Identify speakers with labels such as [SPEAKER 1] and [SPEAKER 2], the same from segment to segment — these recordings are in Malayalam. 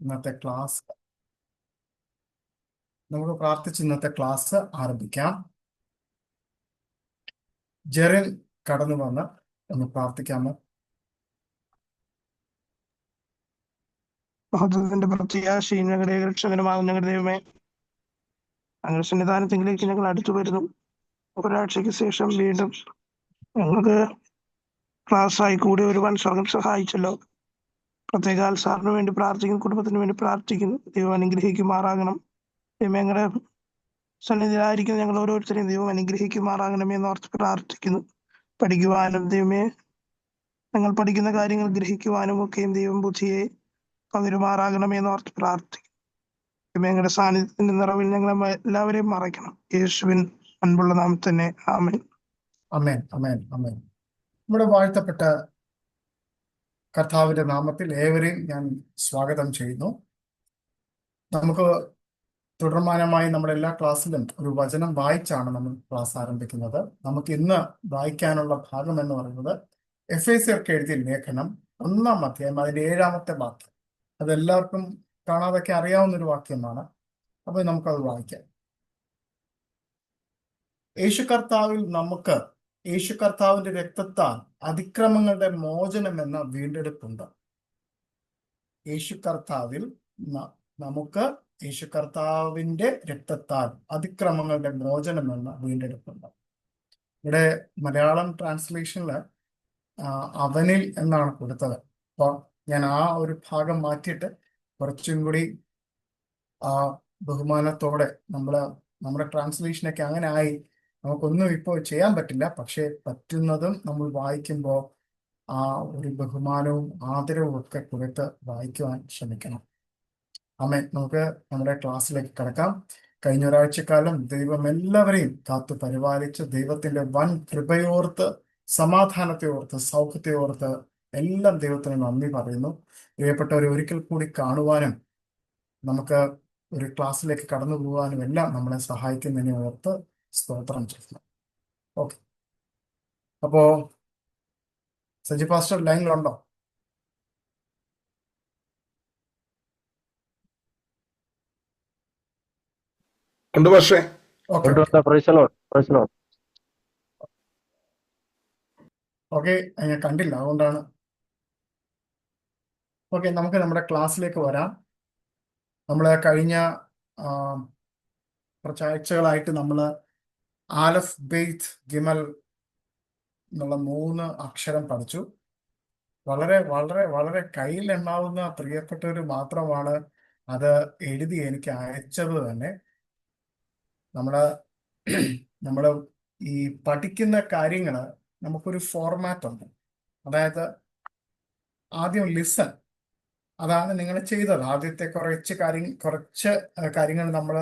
[SPEAKER 1] ഇന്നത്തെ ക്ലാസ് നമുക്ക് പ്രാർത്ഥിച്ച് ഇന്നത്തെ ക്ലാസ് ആരംഭിക്കാം. ജെറിൻ കടന്നു വന്ന് ഒന്ന് പ്രാർത്ഥിക്കാമോ?
[SPEAKER 2] മഹത്വത്തിന്റെ പ്രത്യാശയും ഞങ്ങളുടെ രക്ഷകനുമാകും ഞങ്ങളുടെ ദൈവമേ, ഞങ്ങളുടെ സന്നിധാനത്തിലേക്ക് ഞങ്ങൾ അടുത്തു വരുന്നു. ഒരാഴ്ചയ്ക്ക് ശേഷം വീണ്ടും ഞങ്ങൾക്ക് ക്ലാസ്സായി കൂടി ഒരുവൻ സ്വർഗം സഹായിച്ചല്ലോ. പ്രത്യേകാൽ സാറിന് വേണ്ടി പ്രാർത്ഥിക്കുന്നു, കുടുംബത്തിന് വേണ്ടി പ്രാർത്ഥിക്കുന്നു. ദൈവം അനുഗ്രഹിക്കുമാറാകണം. ദൈവം ഞങ്ങളുടെ സന്നിധിയിലായിരിക്കും ഞങ്ങൾ ഓരോരുത്തരെയും ദൈവം അനുഗ്രഹിക്കുമാറാകണമെന്ന് ഓർത്ത് പ്രാർത്ഥിക്കുന്നു. പഠിക്കുവാനും ദൈവമേ, ഞങ്ങൾ പഠിക്കുന്ന കാര്യങ്ങൾ ഗ്രഹിക്കുവാനും ഒക്കെയും ദൈവം ബുദ്ധിയെ പകരുമാറാകണമെന്ന് ഓർത്ത് പ്രാർത്ഥിക്കുന്നു. ഞങ്ങളുടെ സാന്നിധ്യത്തിന്റെ നിറവിൽ ഞങ്ങളെ എല്ലാവരെയും മറയ്ക്കണം. യേശുവിൻ അൻപുള്ള നാമത്തിൽ തന്നെ ആമേൻ.
[SPEAKER 1] അമേൻ, അമേൻ, അമേൻ. നമ്മുടെ വാഴ്ത്തപ്പെട്ട കർത്താവിന്റെ നാമത്തിൽ ഏവരെയും ഞാൻ സ്വാഗതം ചെയ്യുന്നു. നമുക്ക് തുടർമാനമായി നമ്മുടെ എല്ലാ ക്ലാസ്സിലും ഒരു വചനം വായിച്ചാണ് നമ്മൾ ക്ലാസ് ആരംഭിക്കുന്നത്. നമുക്ക് ഇന്ന് വായിക്കാനുള്ള ഭാഗം എന്ന് പറയുന്നത് എഫേസ്യർക്ക് എഴുതിയ ലേഖനം 1-ാം അധ്യായം അതിന്റെ 7-ാമത്തെ വാക്യം. അതെല്ലാവർക്കും കാണാതൊക്കെ അറിയാവുന്ന ഒരു വാക്യമാണ്. അപ്പോൾ നമുക്കത് വായിക്കാം. യേശു കർത്താവിന്റെ രക്തത്താൽ അതിക്രമങ്ങളുടെ മോചനം എന്ന വീണ്ടെടുപ്പുണ്ട്. യേശു കർത്താവിന്റെ രക്തത്താൽ അതിക്രമങ്ങളുടെ മോചനം എന്ന വീണ്ടെടുപ്പുണ്ട്. ഇവിടെ മലയാളം ട്രാൻസ്ലേഷനില് അവനിൽ എന്നാണ് കൊടുത്തത്. അപ്പോൾ ഞാൻ ആ ഒരു ഭാഗം മാറ്റിയിട്ട് കുറച്ചും കൂടി ബഹുമാനത്തോടെ നമ്മുടെ ട്രാൻസ്ലേഷനൊക്കെ അങ്ങനെ ആയി. നമുക്കൊന്നും ഇപ്പോൾ ചെയ്യാൻ പറ്റില്ല. പക്ഷെ പറ്റുന്നതും നമ്മൾ വായിക്കുമ്പോൾ ആ ഒരു ബഹുമാനവും ആദരവും ഒക്കെ കൊടുത്ത് വായിക്കുവാൻ ശ്രമിക്കണം. ആമേൻ. നമുക്ക് നമ്മുടെ ക്ലാസ്സിലേക്ക് കടക്കാം. കഴിഞ്ഞ ഒരാഴ്ചക്കാലം ദൈവം എല്ലാവരെയും കാത്തു പരിപാലിച്ച് ദൈവത്തിന്റെ വൻ കൃപയോർത്ത്, സമാധാനത്തെ ഓർത്ത്, സൗഖ്യത്തെ ഓർത്ത് എല്ലാം ദൈവത്തിന് നന്ദി പറയുന്നു. പ്രിയപ്പെട്ടവരെ ഒരിക്കൽ കൂടി കാണുവാനും നമുക്ക് ഒരു ക്ലാസ്സിലേക്ക് കടന്നു പോകാനും എല്ലാം നമ്മളെ സഹായിക്കുന്നതിനെ ഓർത്ത് സ്തോത്രം ചെയ്യുന്നു. ഓക്കെ, അപ്പോ സജി പാസ്റ്റർ ലൈനിലുണ്ടോ?
[SPEAKER 3] ഉണ്ട് പക്ഷേ.
[SPEAKER 1] ഓക്കെ, ഞാൻ കണ്ടില്ല, അതുകൊണ്ടാണ്. ഓക്കെ, നമുക്ക് നമ്മുടെ ക്ലാസ്സിലേക്ക് വരാം. നമ്മൾ കഴിഞ്ഞ കുറച്ചാഴ്ചകളായിട്ട് നമ്മൾ ആലഫ്, ബെയ്ത്ത്, ഗിമൽ എന്നുള്ള 3 അക്ഷരം പഠിച്ചു. വളരെ വളരെ വളരെ കയ്യിലെണ്ണാവുന്ന പ്രിയപ്പെട്ടവർ മാത്രമാണ് അത് എഴുതി എനിക്ക് അയച്ചത് തന്നെ. നമ്മള് ഈ പഠിക്കുന്ന കാര്യങ്ങൾ നമുക്കൊരു ഫോർമാറ്റ് ഉണ്ട്. അതായത് ആദ്യം ലിസൺ, അതാണ് നിങ്ങൾ ചെയ്തത്. ആദ്യത്തെ കുറച്ച് കാര്യങ്ങൾ നമ്മൾ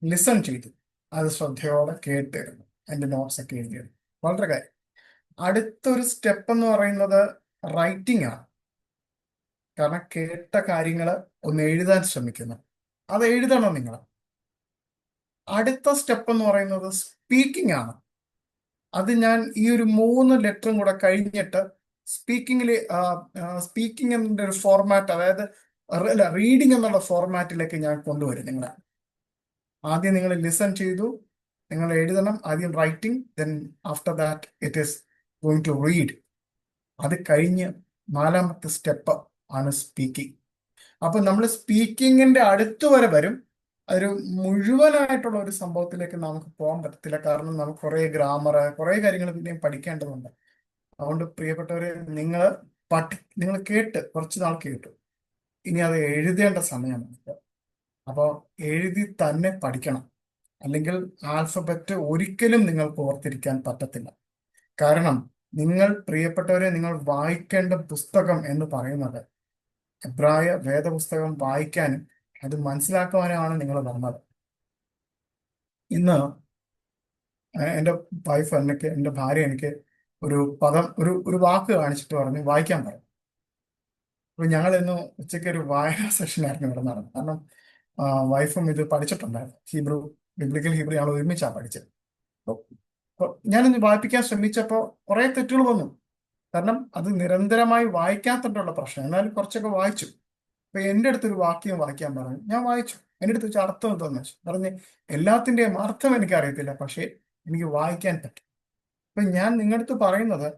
[SPEAKER 1] ലിസൺ ചെയ്തു, അത് ശ്രദ്ധയോടെ കേട്ടിരുന്നു, അതിന്റെ നോട്ട്സ് ഒക്കെ എഴുതിയിരുന്നു. വളരെ കാര്യം. അടുത്തൊരു സ്റ്റെപ്പ് എന്ന് പറയുന്നത് റൈറ്റിംഗ് ആണ്. കാരണം കേട്ട കാര്യങ്ങൾ ഒന്ന് എഴുതാൻ ശ്രമിക്കുന്നു, അത് എഴുതണം നിങ്ങൾ. അടുത്ത സ്റ്റെപ്പ് എന്ന് പറയുന്നത് സ്പീക്കിംഗ് ആണ്. അത് ഞാൻ ഈ ഒരു 3 ലെറ്ററും കൂടെ കഴിഞ്ഞിട്ട് സ്പീക്കിംഗ് എന്ന ഒരു ഫോർമാറ്റ്, അതായത് റീഡിംഗ് എന്നുള്ള ഫോർമാറ്റിലേക്ക് ഞാൻ കൊണ്ടുവരും നിങ്ങളെ. ആദ്യം നിങ്ങൾ ലിസൺ ചെയ്തു, നിങ്ങൾ എഴുതണം. ആദ്യം writing, then after that it is going to read. അത് കഴിഞ്ഞ് 4-ാമത്തെ സ്റ്റെപ്പ് ആണ് സ്പീക്കിംഗ്. അപ്പൊ നമ്മൾ സ്പീക്കിങ്ങിന്റെ അടുത്ത് വരെ വരും. ഒരു മുഴുവനായിട്ടുള്ള ഒരു സംഭവത്തിലേക്ക് നമുക്ക് പോകാൻ പറ്റത്തില്ല. കാരണം നമുക്ക് കുറേ ഗ്രാമർ, കുറേ കാര്യങ്ങൾ പിന്നെയും പഠിക്കേണ്ടതുണ്ട്. അതുകൊണ്ട് പ്രിയപ്പെട്ടവരെ, നിങ്ങൾ കേട്ട് കുറച്ച് നാൾ കേട്ടു, ഇനി അത് എഴുതേണ്ട സമയമാണ്. അപ്പോൾ എഴുതി തന്നെ പഠിക്കണം. അല്ലെങ്കിൽ ആൽഫബറ്റ് ഒരിക്കലും നിങ്ങൾക്ക് ഓർത്തിരിക്കാൻ പറ്റത്തില്ല. കാരണം പ്രിയപ്പെട്ടവരെ, നിങ്ങൾ വായിക്കേണ്ട പുസ്തകം എന്ന് പറയുന്നത് എബ്രായ വേദപുസ്തകം വായിക്കാനും അത് മനസ്സിലാക്കുവാനുമാണ് നിങ്ങൾ വന്നത്. ഇന്ന് എൻ്റെ ഭാര്യ എനിക്ക് ഒരു പദം, ഒരു വാക്ക് കാണിച്ചിട്ട് പറഞ്ഞു വായിക്കാൻ പറയും. അപ്പൊ ഞങ്ങൾ ഇന്ന് ഉച്ചയ്ക്ക് ഒരു വായനാ സെഷനായിരുന്നു ഇവിടെ നടന്നത്. കാരണം വൈഫും ഇത് പഠിച്ചിട്ടുണ്ടായിരുന്നു. ബിബ്ലിക്കൽ ഹീബ്രു ഞങ്ങൾ ഒരുമിച്ചാണ് പഠിച്ചത്. അപ്പോൾ ഞാനിന്ന് വായിപ്പിക്കാൻ ശ്രമിച്ചപ്പോൾ കുറെ തെറ്റുകൾ വന്നു. കാരണം അത് നിരന്തരമായി വായിക്കാത്തതുള്ള പ്രശ്നം. എന്നാലും കുറച്ചൊക്കെ വായിച്ചു. അപ്പൊ എൻ്റെ അടുത്തൊരു വാക്യം വായിക്കാൻ പറഞ്ഞു. ഞാൻ വായിച്ചു. എൻ്റെ അടുത്ത് വെച്ച് അർത്ഥം എന്താന്ന് വെച്ചു പറഞ്ഞ്, എല്ലാത്തിൻ്റെയും അർത്ഥം എനിക്ക് അറിയത്തില്ല, പക്ഷേ എനിക്ക് വായിക്കാൻ പറ്റും. അപ്പൊ ഞാൻ നിങ്ങളുടെ അടുത്ത് പറയുന്നത്,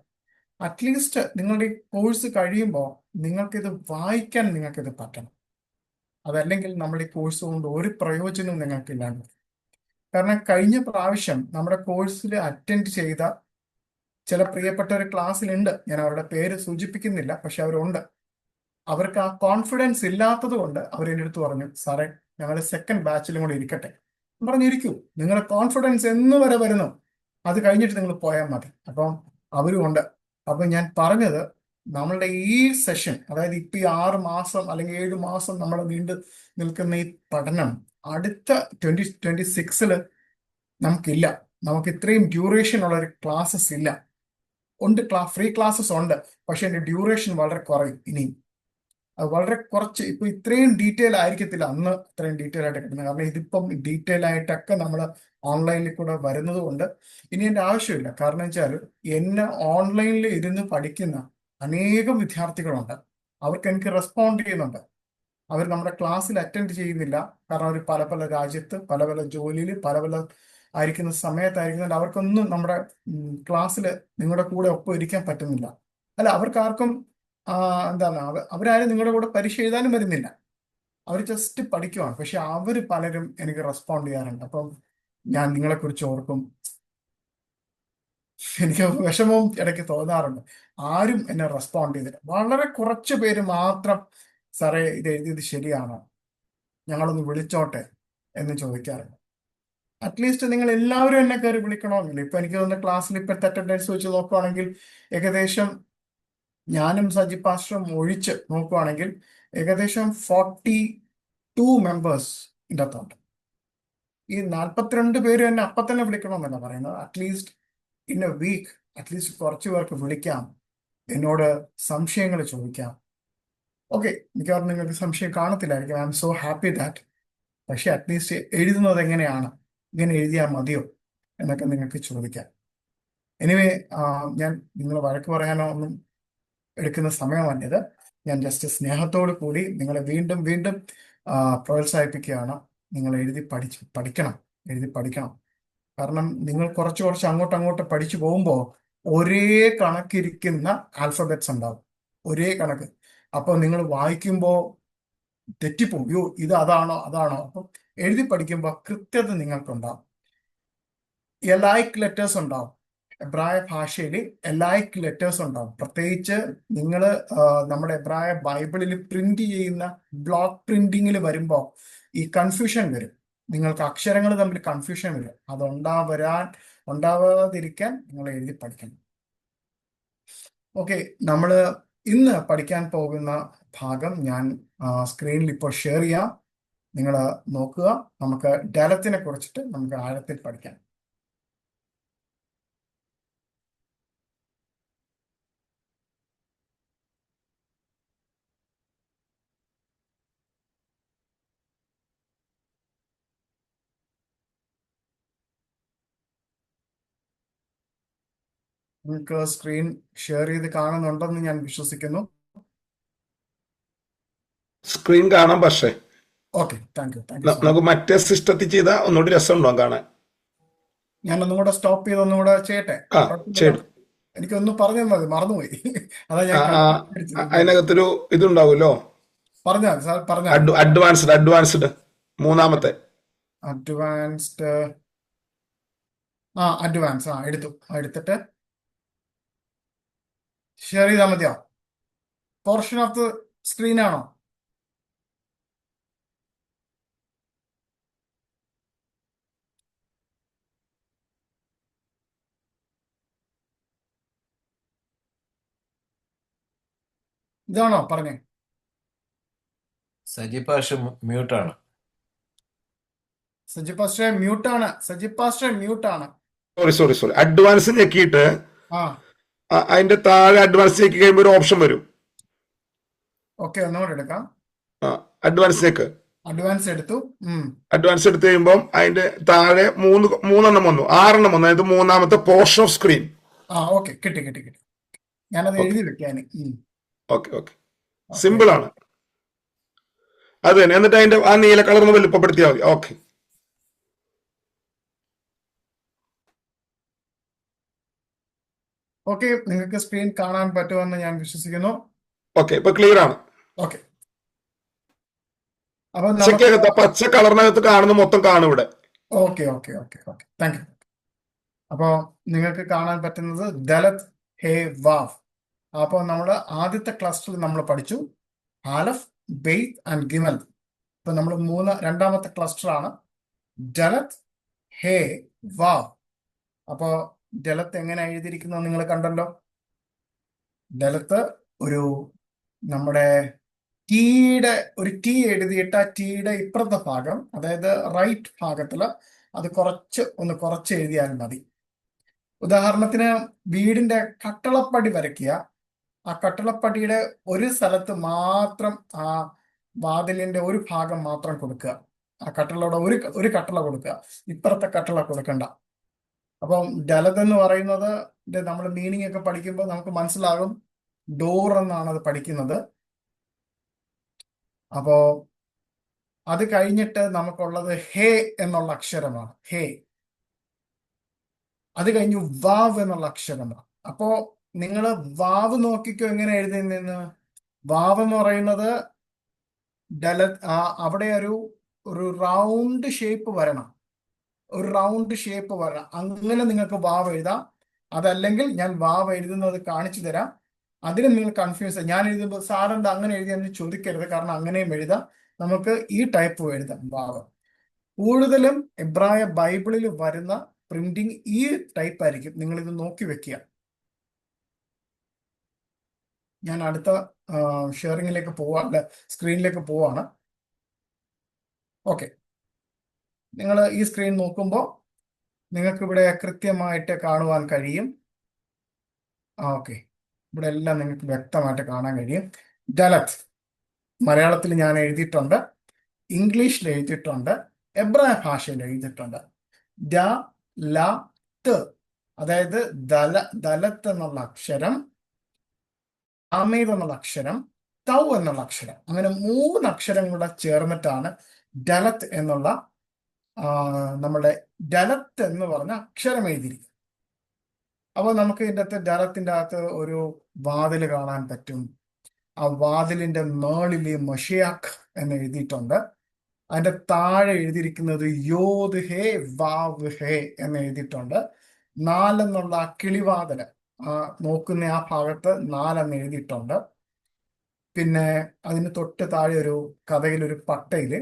[SPEAKER 1] അറ്റ്ലീസ്റ്റ് നിങ്ങളുടെ ഈ കോഴ്സ് കഴിയുമ്പോൾ നിങ്ങൾക്കിത് വായിക്കാൻ നിങ്ങൾക്കിത് പറ്റണം. അതല്ലെങ്കിൽ നമ്മുടെ ഈ കോഴ്സ് കൊണ്ട് ഒരു പ്രയോജനവും നിങ്ങൾക്കില്ലാണ്ട്. കാരണം കഴിഞ്ഞ പ്രാവശ്യം നമ്മുടെ കോഴ്സിൽ അറ്റൻഡ് ചെയ്ത ചില പ്രിയപ്പെട്ട ഒരു ക്ലാസ്സിലുണ്ട്, ഞാൻ അവരുടെ പേര് സൂചിപ്പിക്കുന്നില്ല, പക്ഷെ അവരുണ്ട്. അവർക്ക് ആ കോൺഫിഡൻസ് ഇല്ലാത്തത് കൊണ്ട് അവർ എൻ്റെ അടുത്ത് പറഞ്ഞു, സാറേ ഞങ്ങൾ സെക്കൻഡ് ബാച്ചിലും കൂടെ ഇരിക്കട്ടെ. ഞാൻ പറഞ്ഞു, ഇരിക്കൂ, നിങ്ങളുടെ കോൺഫിഡൻസ് എന്ന് വരെ വരുന്നു, അത് കഴിഞ്ഞിട്ട് നിങ്ങൾ പോയാൽ മതി. അപ്പം അവരും ഉണ്ട്. അപ്പം ഞാൻ പറഞ്ഞത്, നമ്മളുടെ ഈ സെഷൻ, അതായത് ഇപ്പം ഈ 6 മാസം അല്ലെങ്കിൽ 7 മാസം നമ്മൾ നീണ്ടു നിൽക്കുന്ന ഈ പഠനം അടുത്ത 2026 നമുക്കില്ല. നമുക്ക് ഇത്രയും ഡ്യൂറേഷൻ ഉള്ള ഒരു ക്ലാസ്സസ് ഇല്ല. ഉണ്ട്, ഫ്രീ ക്ലാസ്സസ് ഉണ്ട്, പക്ഷെ അതിന്റെ ഡ്യൂറേഷൻ വളരെ കുറയും. ഇനിയും അത് വളരെ കുറച്ച്, ഇപ്പൊ ഇത്രയും ഡീറ്റെയിൽ ആയിരിക്കത്തില്ല അന്ന് ഇത്രയും ഡീറ്റെയിൽ ആയിട്ട് കിട്ടുന്നത്. കാരണം ഇതിപ്പം ഡീറ്റെയിൽ ആയിട്ടൊക്കെ നമ്മൾ ഓൺലൈനിൽ കൂടെ വരുന്നത് കൊണ്ട് ഇനി എൻ്റെ ആവശ്യമില്ല. കാരണം വെച്ചാൽ എന്നെ ഓൺലൈനിൽ ഇരുന്ന് പഠിക്കുന്ന അനേകം വിദ്യാർത്ഥികളുണ്ട്. അവർക്ക് എനിക്ക് റെസ്പോണ്ട് ചെയ്യുന്നുണ്ട്. അവർ നമ്മുടെ ക്ലാസ്സിൽ അറ്റൻഡ് ചെയ്യുന്നില്ല, കാരണം അവർ പല പല രാജ്യത്ത് പല പല ജോലിയിൽ പല പല ആയിരിക്കുന്ന സമയത്തായിരിക്കുന്നുണ്ട്. അവർക്കൊന്നും നമ്മുടെ ക്ലാസ്സിൽ നിങ്ങളുടെ കൂടെ ഒപ്പം ഇരിക്കാൻ പറ്റുന്നില്ല. അല്ല, അവർക്കാർക്കും എന്താണ്, അവരാരും നിങ്ങളുടെ കൂടെ പരീക്ഷ എഴുതാനും വരുന്നില്ല. അവർ ജസ്റ്റ് പഠിക്കുവാണ്. പക്ഷെ അവർ പലരും എനിക്ക് റെസ്പോണ്ട് ചെയ്യാറുണ്ട്. അപ്പം ഞാൻ നിങ്ങളെക്കുറിച്ച് ഓർക്കും, എനിക്ക് വിഷമവും ഇടയ്ക്ക് തോന്നാറുണ്ട്. ആരും എന്നെ റെസ്പോണ്ട് ചെയ്തില്ല. വളരെ കുറച്ച് പേര് മാത്രം, സാറേ ഇത് എഴുതിയത് ശരിയാണോ, ഞങ്ങളൊന്ന് വിളിച്ചോട്ടെ എന്ന് ചോദിക്കാറുണ്ട്. അറ്റ്ലീസ്റ്റ് നിങ്ങൾ എല്ലാവരും എന്നെ കയറി വിളിക്കണമെന്നില്ല. ഇപ്പൊ എനിക്ക് തോന്നുന്ന ക്ലാസ്സിൽ ഇപ്പോഴത്തെ അറ്റൻഡൻസ് വെച്ച് നോക്കുവാണെങ്കിൽ ഏകദേശം ഞാനും സജി പാസ്റ്ററും ഒഴിച്ച് നോക്കുവാണെങ്കിൽ ഏകദേശം 42 മെമ്പേഴ്സ് ഇതിൻ്റെ അകത്തുണ്ട്. ഈ 42 പേര് എന്നെ അപ്പം തന്നെ വിളിക്കണമെന്നല്ല പറയുന്നത്. At least in a week at least കുറച്ച് പേർക്ക് വിളിക്കാം, എന്നോട് സംശയങ്ങൾ ചോദിക്കാം. ഓക്കെ, മിക്കവാറും നിങ്ങൾക്ക് സംശയം കാണത്തില്ലായിരിക്കും. I'm so happy that. പക്ഷെ അറ്റ്ലീസ്റ്റ് എഴുതുന്നത് എങ്ങനെയാണ്, ഇങ്ങനെ എഴുതിയാൽ മതിയോ എന്നൊക്കെ നിങ്ങൾക്ക് ചോദിക്കാം. എനിവേ, ഞാൻ നിങ്ങളെ വഴക്ക് പറയാനോ ഒന്നും എടുക്കുന്ന സമയമല്ലത്. ഞാൻ ജസ്റ്റ് സ്നേഹത്തോടു കൂടി നിങ്ങളെ വീണ്ടും വീണ്ടും പ്രോത്സാഹിപ്പിക്കുകയാണ്. നിങ്ങൾ പഠിക്കണം, എഴുതി പഠിക്കണം. കാരണം നിങ്ങൾ കുറച്ച് കുറച്ച് അങ്ങോട്ട് പഠിച്ചു പോകുമ്പോൾ ഒരേ കണക്കിരിക്കുന്ന ആൽഫബറ്റ്സ് ഉണ്ടാവും, ഒരേ കണക്ക്. അപ്പോൾ നിങ്ങൾ വായിക്കുമ്പോൾ തെറ്റിപ്പോകും, യോ ഇത് അതാണോ. അപ്പം എഴുതി പഠിക്കുമ്പോൾ കൃത്യത നിങ്ങൾക്കുണ്ടാവും. എലൈക്ക് ലെറ്റേഴ്സ് ഉണ്ടാവും. എബ്രായ ഭാഷയിൽ എലൈക്ക് ലെറ്റേഴ്സ് ഉണ്ടാവും. പ്രത്യേകിച്ച് നിങ്ങൾ നമ്മുടെ എബ്രായ ബൈബിളിൽ പ്രിന്റ് ചെയ്യുന്ന ബ്ലോക്ക് പ്രിന്റിങ്ങിൽ വരുമ്പോൾ ഈ കൺഫ്യൂഷൻ വരും. നിങ്ങൾക്ക് അക്ഷരങ്ങൾ തമ്മിൽ കൺഫ്യൂഷൻ വരും. അത് ഉണ്ടാവാതിരിക്കാൻ നിങ്ങൾ എഴുതി പഠിക്കണം. ഓക്കെ, നമ്മൾ ഇന്ന് പഠിക്കാൻ പോകുന്ന ഭാഗം ഞാൻ സ്ക്രീനിൽ ഇപ്പോൾ ഷെയർ ചെയ്യാം. നിങ്ങൾ നോക്കുക. നമുക്ക് ഡലത്തിനെ കുറിച്ചിട്ട് നമുക്ക് ആഴത്തിൽ പഠിക്കാം. നിങ്ങൾക്ക് സ്ക്രീൻ ഷെയർ ചെയ്ത് കാണുന്നുണ്ടെന്ന് ഞാൻ വിശ്വസിക്കുന്നു.
[SPEAKER 3] സ്ക്രീൻ കാണാം, പക്ഷേ
[SPEAKER 1] ഓക്കെ, താങ്ക് യു
[SPEAKER 3] നമുക്ക് മറ്റേ സിസ്റ്റത്തിൽ ചെയ്താൽ ഒന്നുകൂടി രസമുണ്ടാവും കാണാൻ.
[SPEAKER 1] ഞാൻ ഒന്നും കൂടെ സ്റ്റോപ്പ് ചെയ്ത് ഒന്നും കൂടെ ചെയ്യട്ടെ.
[SPEAKER 3] ശരി.
[SPEAKER 1] എനിക്കൊന്നും പറഞ്ഞു മതി, മറന്നുപോയി. അതാ ഞാൻ
[SPEAKER 3] അതിനകത്തൊരു ഇതുണ്ടാവുമല്ലോ,
[SPEAKER 1] പറഞ്ഞാൽ സാർ പറഞ്ഞാൽ.
[SPEAKER 3] അഡ്വാൻസ്ഡ് മൂന്നാമത്തെ
[SPEAKER 1] അഡ്വാൻസ്ഡ് അഡ്വാൻസ് എടുത്തിട്ട് ഷെയർ ചെയ്താൽ മതിയോ? പോർഷൻ ഓഫ് ദ സ്ക്രീൻ ആണോ? ഇതാണോ പറഞ്ഞേ?
[SPEAKER 4] സജി പാഷ മ്യൂട്ടാണ്.
[SPEAKER 1] സജി പാസ്റ്റർ മ്യൂട്ടാണ്.
[SPEAKER 3] സോറി അഡ്വാൻസ് ഞെക്കിയിട്ട് അതിന്റെ താഴെ അഡ്വാൻസ് ഞെക്കി കഴിയുമ്പോൾ ഒരു ഓപ്ഷൻ വരും.
[SPEAKER 1] ഓക്കെ, ഒന്നുകൂടെ എടുക്കാം.
[SPEAKER 3] അഡ്വാൻസ് ഞെക്ക്.
[SPEAKER 1] അഡ്വാൻസ് എടുത്തു.
[SPEAKER 3] അഡ്വാൻസ് എടുത്തു കഴിയുമ്പോൾ അതിന്റെ താഴെ മൂന്നെണ്ണം വന്നു, 6 എണ്ണം വന്നു. അതായത് മൂന്നാമത്തെ പോർഷൻ ഓഫ് സ്ക്രീൻ.
[SPEAKER 1] ഓക്കെ, കിട്ടി. ഞാനത് എഴുതി വെക്കാൻ.
[SPEAKER 3] ഓക്കെ സിമ്പിൾ ആണ്. അത് തന്നെ. എന്നിട്ട് അതിന്റെ ആ നീല കളർന്ന് വലുപ്പപ്പെടുത്തിയാൽ മതി. ഓക്കെ.
[SPEAKER 1] ഓക്കെ, നിങ്ങൾക്ക് സ്ക്രീൻ കാണാൻ പറ്റുമെന്ന് ഞാൻ വിശ്വസിക്കുന്നു.
[SPEAKER 3] ഓക്കെ, ഇപ്പൊ ക്ലിയർ ആണ്.
[SPEAKER 1] ഓക്കെ, അപ്പൊ നമുക്ക്
[SPEAKER 3] പച്ചക്കകത്ത് പച്ച കളറിനകത്ത് കാണുന്ന മൊത്തം കാണും ഇവിടെ.
[SPEAKER 1] Okay okay okay okay, thank you. അപ്പോ നിങ്ങൾക്ക് കാണാൻ പറ്റുന്നത് ദലത് ഹേ വാവ്. അപ്പോൾ നമ്മുടെ ആദ്യത്തെ ക്ലസ്റ്ററിൽ നമ്മൾ പഠിച്ചു ആലഫ്, ബെയ്ത്ത് ആൻഡ് ഗിമൽ. ഇപ്പൊ നമ്മൾ രണ്ടാമത്തെ ക്ലസ്റ്റർ ആണ് ജലത് ഹേ വാവ്. അപ്പോ ജലത്ത് എങ്ങനെ എഴുതിയിരിക്കുന്നത് നിങ്ങൾ കണ്ടല്ലോ. ജലത്ത് ഒരു നമ്മുടെ ഒരു ടി എഴുതിയിട്ട് ആ ടീയുടെ ഇപ്പുറത്തെ ഭാഗം, അതായത് റൈറ്റ് ഭാഗത്തില് അത് കുറച്ച് എഴുതിയാൽ മതി. ഉദാഹരണത്തിന് വീടിന്റെ കട്ടളപ്പടി വരയ്ക്കുക. ആ കട്ടളപ്പടിയുടെ ഒരു സ്ഥലത്ത് മാത്രം ആ വാതിലിന്റെ ഒരു ഭാഗം മാത്രം കൊടുക്കുക. ആ കട്ടളയുടെ ഒരു കട്ടള കൊടുക്കുക, ഇപ്പുറത്തെ കട്ടള കൊടുക്കണ്ട. അപ്പം ജലത് എന്ന് പറയുന്നത് നമ്മൾ മീനിങ് ഒക്കെ പഠിക്കുമ്പോൾ നമുക്ക് മനസ്സിലാകും, ഡോർ എന്നാണ് അത് പഠിക്കുന്നത്. അപ്പോ അത് കഴിഞ്ഞിട്ട് നമുക്കുള്ളത് ഹേ എന്നുള്ള അക്ഷരമാണ്. ഹേ. അത് കഴിഞ്ഞു വാവ് എന്നുള്ള അക്ഷരമാണ്. അപ്പോ നിങ്ങൾ വാവ് നോക്കിക്കോ എങ്ങനെ എഴുതുന്നെന്ന്. വാവ് എന്ന് പറയുന്നത് അവിടെ ഒരു റൗണ്ട് ഷേപ്പ് വരണം. അങ്ങനെ നിങ്ങൾക്ക് വാവ് എഴുതാം. അതല്ലെങ്കിൽ ഞാൻ വാവ് എഴുതുന്നത് കാണിച്ചു തരാം. അതിന് നിങ്ങൾ കൺഫ്യൂസ്. ഞാൻ എഴുതുമ്പോൾ സാറെന്താ അങ്ങനെ എഴുതിയെന്ന് ചോദിക്കരുത്, കാരണം അങ്ങനെയും എഴുതാം. നമുക്ക് ഈ ടൈപ്പ് എഴുതാം വാവ്. കൂടുതലും എബ്രായ ബൈബിളിൽ വരുന്ന പ്രിന്റിങ് ഈ ടൈപ്പ് ആയിരിക്കും. നിങ്ങൾ ഇത് നോക്കി വെക്കുക. ഞാൻ അടുത്ത ഷെയറിങ്ങിലേക്ക് സ്ക്രീനിലേക്ക് പോവാണ്. ഓക്കെ, നിങ്ങൾ ഈ സ്ക്രീൻ നോക്കുമ്പോൾ നിങ്ങൾക്ക് ഇവിടെ കൃത്യമായിട്ട് കാണുവാൻ കഴിയും. ഓക്കെ, ഇവിടെ എല്ലാം നിങ്ങൾക്ക് വ്യക്തമായിട്ട് കാണാൻ കഴിയും. ജലത് മലയാളത്തിൽ ഞാൻ എഴുതിയിട്ടുണ്ട്, ഇംഗ്ലീഷിൽ എഴുതിയിട്ടുണ്ട്, എബ്രായ ഭാഷയിൽ എഴുതിയിട്ടുണ്ട്. ദ ല ത്, അതായത് ദലത്ത് എന്നുള്ള അക്ഷരം, അമേദ് എന്നുള്ള അക്ഷരം, തൗ എന്നുള്ള അക്ഷരം, അങ്ങനെ 3 അക്ഷരങ്ങളുടെ ചേർന്നിട്ടാണ് ഡലത്ത് എന്നുള്ള നമ്മുടെ ഡലത്ത് എന്ന് പറഞ്ഞ അക്ഷരം എഴുതിയിരിക്കും. അപ്പോൾ നമുക്ക് ഇതിൻ്റെ അകത്ത് ഡലത്തിന്റെ അകത്ത് ഒരു വാതിൽ കാണാൻ പറ്റും. ആ വാതിലിന്റെ മേളില് മഷിയാഖ് എന്ന് എഴുതിയിട്ടുണ്ട്. അതിന്റെ താഴെ എഴുതിയിരിക്കുന്നത് യോദ് ഹേ വാവ് ഹേ എന്ന് എഴുതിയിട്ടുണ്ട്. 4 എന്നുള്ള കിളിവാതില് നോക്കുന്ന ആ ഭാഗത്ത് 4 എന്ന് എഴുതിയിട്ടുണ്ട്. പിന്നെ അതിന് തൊട്ട് താഴെ ഒരു കഥയിലൊരു പട്ടയില്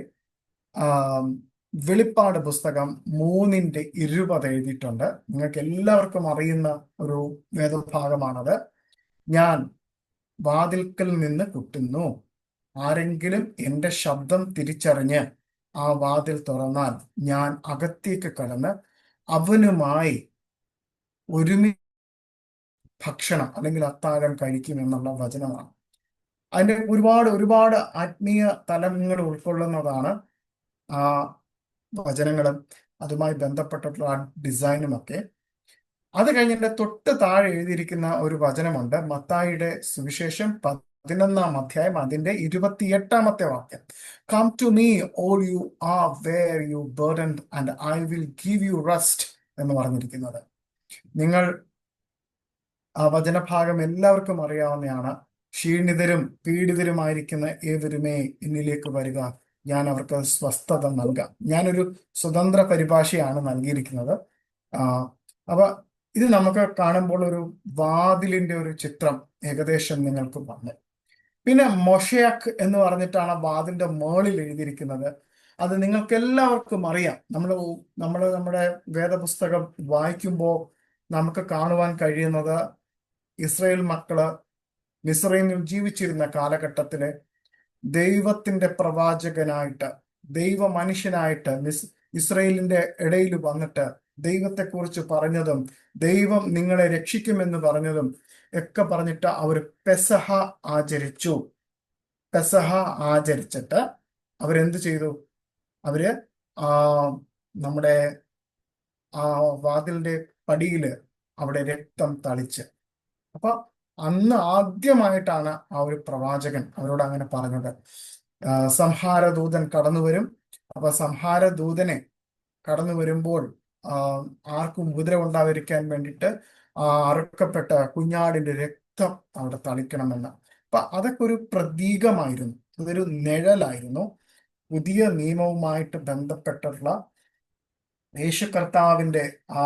[SPEAKER 1] വെളിപ്പാട് പുസ്തകം 3:20 എഴുതിയിട്ടുണ്ട്. നിങ്ങൾക്ക് എല്ലാവർക്കും അറിയുന്ന ഒരു വേദഭാഗമാണത്. ഞാൻ വാതിൽക്കൽ നിന്ന് കുട്ടുന്നു, ആരെങ്കിലും എൻ്റെ ശബ്ദം തിരിച്ചറിഞ്ഞ് ആ വാതിൽ തുറന്നാൽ ഞാൻ അകത്തേക്ക് കടന്ന് അവനുമായി ഒരുമിച്ച് ഭക്ഷണം അല്ലെങ്കിൽ അത്താഴം കഴിക്കും എന്നുള്ള വചനമാണ്. അതിൻ്റെ ഒരുപാട് ആത്മീയ തലങ്ങൾ ഉൾക്കൊള്ളുന്നതാണ് ആ വചനങ്ങളും അതുമായി ബന്ധപ്പെട്ടിട്ടുള്ള ആ ഡിസൈനും ഒക്കെ. അത് കഴിഞ്ഞിട്ട് തൊട്ട് താഴെ എഴുതിയിരിക്കുന്ന ഒരു വചനമുണ്ട്, മത്തായിയുടെ സുവിശേഷം 11-ാം അധ്യായം അതിന്റെ 28-ാമത്തെ വാക്യം. Come to me all you are where you burdened and I will give you rest എന്ന് പറഞ്ഞിരിക്കുന്നത്. നിങ്ങൾ ആ വചനഭാഗം എല്ലാവർക്കും അറിയാവുന്നതാണ്. ക്ഷീണിതരും പീഡിതരുമായിരിക്കുന്ന ഏവരുമേ എന്നിലേക്ക് വരിക, ഞാൻ അവർക്ക് സ്വസ്ഥത നൽകാം. ഞാനൊരു സ്വതന്ത്ര പരിഭാഷയാണ് നൽകിയിരിക്കുന്നത്. അപ്പൊ ഇത് നമുക്ക് കാണുമ്പോൾ ഒരു വാതിലിന്റെ ഒരു ചിത്രം ഏകദേശം നിങ്ങൾക്ക് വന്നു. പിന്നെ മൊഷയാഖ് എന്ന് പറഞ്ഞിട്ടാണ് വാതിലിന്റെ മേളിൽ എഴുതിയിരിക്കുന്നത്. അത് നിങ്ങൾക്ക് എല്ലാവർക്കും അറിയാം. നമ്മുടെ വേദപുസ്തകം വായിക്കുമ്പോൾ നമുക്ക് കാണുവാൻ കഴിയുന്നത് ഇസ്രായേൽ മക്കള് മിസ്രൈമിൽ ജീവിച്ചിരുന്ന കാലഘട്ടത്തില് ദൈവത്തിന്റെ പ്രവാചകനായിട്ട്, ദൈവ മനുഷ്യനായിട്ട് ഇസ്രായേലിന്റെ ഇടയിൽ വന്നിട്ട് ദൈവത്തെക്കുറിച്ച് പറഞ്ഞതും ദൈവം നിങ്ങളെ രക്ഷിക്കുമെന്ന് പറഞ്ഞതും ഒക്കെ പറഞ്ഞിട്ട് അവർ പെസഹ ആചരിച്ചു. പെസഹ ആചരിച്ചിട്ട് അവരെന്ത് ചെയ്തു? അവര് നമ്മുടെ ആ വാതിലിന്റെ പടിയില് അവിടെ രക്തം തളിച്ച്. അപ്പൊ അന്ന് ആദ്യമായിട്ടാണ് ആ ഒരു പ്രവാചകൻ അവരോട് അങ്ങനെ പറഞ്ഞത്. സംഹാരദൂതൻ കടന്നു വരും. അപ്പൊ സംഹാരദൂതനെ കടന്നു വരുമ്പോൾ ആ, ആർക്കും ഉപദ്രവം ഉണ്ടാവാതിരിക്കാൻ വേണ്ടിയിട്ട് ആ അറുക്കപ്പെട്ട കുഞ്ഞാടിന്റെ രക്തം അവിടെ തളിക്കണമെന്ന്. അപ്പൊ അതൊക്കെ ഒരു പ്രതീകമായിരുന്നു, അതൊരു നിഴലായിരുന്നു. പുതിയ നിയമവുമായിട്ട് ബന്ധപ്പെട്ടുള്ള യേശു കർത്താവിന്റെ ആ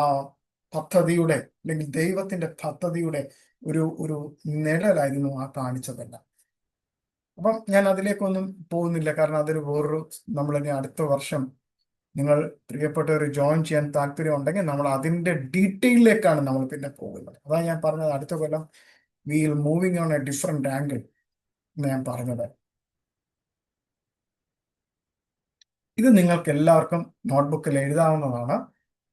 [SPEAKER 1] പദ്ധതിയുടെ, അല്ലെങ്കിൽ ദൈവത്തിന്റെ പദ്ധതിയുടെ ഒരു ഒരു നിഴലായിരുന്നു ആ കാണിച്ചതല്ല. അപ്പം ഞാൻ അതിലേക്കൊന്നും പോകുന്നില്ല, കാരണം അതൊരു വേറൊരു, നമ്മളിനി അടുത്ത വർഷം നിങ്ങൾ പ്രിയപ്പെട്ടവർ ജോയിൻ ചെയ്യാൻ താല്പര്യം ഉണ്ടെങ്കിൽ നമ്മൾ അതിന്റെ ഡീറ്റെയിലേക്കാണ് നമ്മൾ പിന്നെ പോകുന്നത്. അതാണ് ഞാൻ പറഞ്ഞത്, അടുത്ത കൊല്ലം will moving on a different angle എന്ന് ഞാൻ പറഞ്ഞത്. ഇത് നിങ്ങൾക്ക് എല്ലാവർക്കും നോട്ട്ബുക്കിൽ എഴുതാവുന്നതാണ്.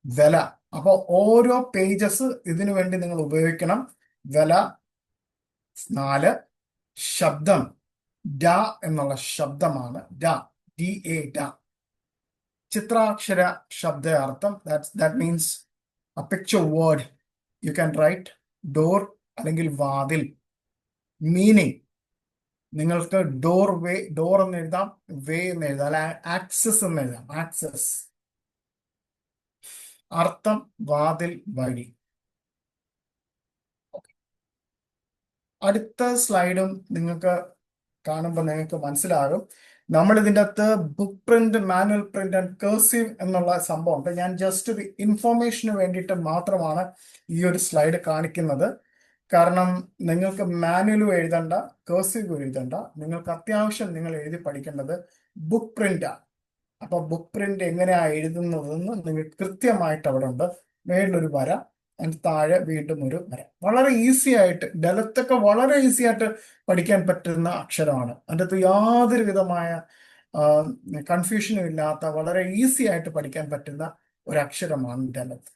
[SPEAKER 1] വില, അപ്പോൾ ഓരോ പേജസ് ഇതിനു വേണ്ടി നിങ്ങൾ ഉപയോഗിക്കണം. വില 4. ശബ്ദം, ഡ എന്നുള്ള ശബ്ദമാണ്, DA. ചിത്രാക്ഷര ശബ്ദ അർത്ഥം, that means a picture word. You can write door അല്ലെങ്കിൽ വാതിൽ. മീനിങ്, നിങ്ങൾക്ക് ഡോർ എന്ന് എഴുതാം, വേ എന്ന് എഴുതാം, അല്ല ആക്സസ് എന്ന് എഴുതാം, ആക്സസ്. അർത്ഥം, വാതിൽ, വഴി. അടുത്ത സ്ലൈഡും നിങ്ങൾക്ക് കാണുമ്പോൾ നിങ്ങൾക്ക് മനസ്സിലാകും, നമ്മൾ ഇതിൻ്റെ അകത്ത് book print, manual print and cursive എന്നുള്ള സംഭവം ഉണ്ട്. ഞാൻ ജസ്റ്റ് ഒരു ഇൻഫോർമേഷന് വേണ്ടിയിട്ട് മാത്രമാണ് ഈ ഒരു സ്ലൈഡ് കാണിക്കുന്നത്. കാരണം നിങ്ങൾക്ക് മാനുവലും എഴുതണ്ട, കേഴ്സീവ് എഴുതണ്ട, നിങ്ങൾക്ക് അത്യാവശ്യം നിങ്ങൾ എഴുതി പഠിക്കേണ്ടത് ബുക്ക് പ്രിന്റാണ്. അപ്പൊ ബുക്ക് പ്രിന്റ് എങ്ങനെയാ എഴുതുന്നതെന്ന് നിങ്ങൾക്ക് കൃത്യമായിട്ട് അവിടെ ഉണ്ട്. മേളിലൊരു വര, അതിന് താഴെ വീണ്ടും ഒരു വര. വളരെ ഈസി ആയിട്ട്, ഡെലത്തൊക്കെ വളരെ ഈസി ആയിട്ട് പഠിക്കാൻ പറ്റുന്ന അക്ഷരമാണ്. അതിൻ്റെ അകത്ത് യാതൊരു വിധമായ കൺഫ്യൂഷനും ഇല്ലാത്ത വളരെ ഈസി ആയിട്ട് പഠിക്കാൻ പറ്റുന്ന ഒരു അക്ഷരമാണ് ഡെലത്ത്.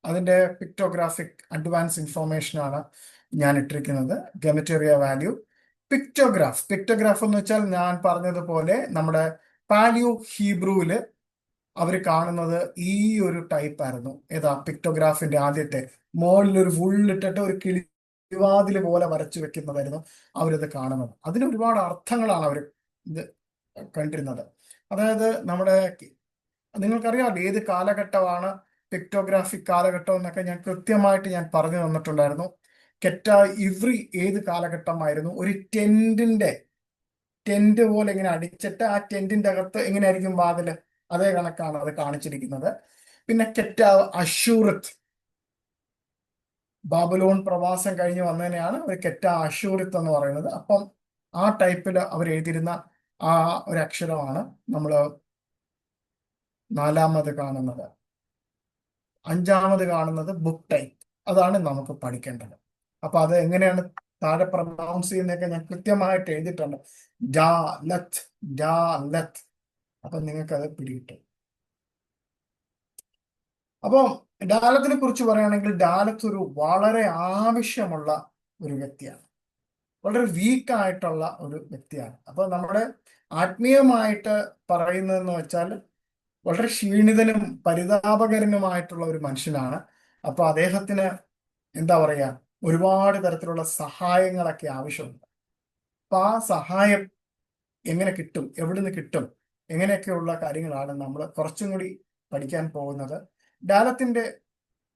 [SPEAKER 1] അതിന്റെ പിക്ടോഗ്രാഫിക് അഡ്വാൻസ് ഇൻഫോർമേഷൻ ആണ് ഞാൻ ഇട്ടിരിക്കുന്നത്. ഗെമറ്റേറിയ വാല്യൂ, പിക്ടോഗ്രാഫ് എന്ന് വെച്ചാൽ ഞാൻ പറഞ്ഞതുപോലെ നമ്മുടെ പാലിയോ ഹീബ്രുവില് അവർ കാണുന്നത് ഈ ഒരു ടൈപ്പ് ആയിരുന്നു. ഏതാ പിക്ടോഗ്രാഫിന്റെ ആദ്യത്തെ, മുകളിലൊരു ഫുള്ളിട്ടിട്ട് ഒരു കിളിവാതിൽ പോലെ വരച്ചു വെക്കുന്നതായിരുന്നു അവരിത് കാണുന്നത്. അതിന് ഒരുപാട് അർത്ഥങ്ങളാണ് അവർ ഇത് കണ്ടിരുന്നത്. അതായത് നമ്മുടെ, നിങ്ങൾക്കറിയാമല്ലോ ഏത് കാലഘട്ടമാണ് പിക്ടോഗ്രാഫിക് കാലഘട്ടം എന്നൊക്കെ ഞാൻ കൃത്യമായിട്ട് ഞാൻ പറഞ്ഞു തന്നിട്ടുണ്ടായിരുന്നു. കെറ്റ ഇവ്രി ഏത് കാലഘട്ടമായിരുന്നു? ഒരു ടെന്റ് പോലെ ഇങ്ങനെ അടിച്ചിട്ട് ആ ടെന്റിന്റെ അകത്ത് എങ്ങനെയായിരിക്കും വാതില്, അതേ കണക്കാണ് അത് കാണിച്ചിരിക്കുന്നത്. പിന്നെ കെറ്റ അഷൂറിത്ത്, ബാബലോൺ പ്രവാസം കഴിഞ്ഞ് വന്നതിനെയാണ് ഒരു കെറ്റ അഷൂറിത്ത് എന്ന് പറയുന്നത്. അപ്പം ആ ടൈപ്പിൽ അവർ എഴുതിയിരുന്ന ആ ഒരു അക്ഷരമാണ് നമ്മൾ 4ാമത് കാണുന്നത്. 5ാമത് കാണുന്നത് ബുക്ക് ടൈപ്പ്. അതാണ് നമുക്ക് പഠിക്കേണ്ടത്. അപ്പൊ അത് എങ്ങനെയാണ് താഴെ പ്രൊനൗൺസ് ചെയ്യുന്നതൊക്കെ ഞാൻ കൃത്യമായിട്ട് എഴുതിയിട്ടുണ്ട്. ലത്ത്. അപ്പൊ നിങ്ങൾക്ക് അത് പിടികിട്ടും. അപ്പോൾ ഡാലത്തിനെ കുറിച്ച് പറയുകയാണെങ്കിൽ, ഡാലത്ത് ഒരു വളരെ ആവശ്യമുള്ള ഒരു വ്യക്തിയാണ്, വളരെ വീക്കായിട്ടുള്ള ഒരു വ്യക്തിയാണ്. അപ്പൊ നമ്മുടെ ആത്മീയമായിട്ട് പറയുന്നതെന്ന് വെച്ചാൽ വളരെ ക്ഷീണിതനും പരിതാപകരനുമായിട്ടുള്ള ഒരു മനുഷ്യനാണ്. അപ്പൊ അദ്ദേഹത്തിന് എന്താ പറയാ, ഒരുപാട് തരത്തിലുള്ള സഹായങ്ങളൊക്കെ ആവശ്യമുണ്ട്. അപ്പൊ ആ സഹായം എങ്ങനെ കിട്ടും, എവിടുന്ന് കിട്ടും, എങ്ങനെയൊക്കെയുള്ള കാര്യങ്ങളാണ് നമ്മൾ കുറച്ചും കൂടി പഠിക്കാൻ പോകുന്നത്. ഡാലത്തിന്റെ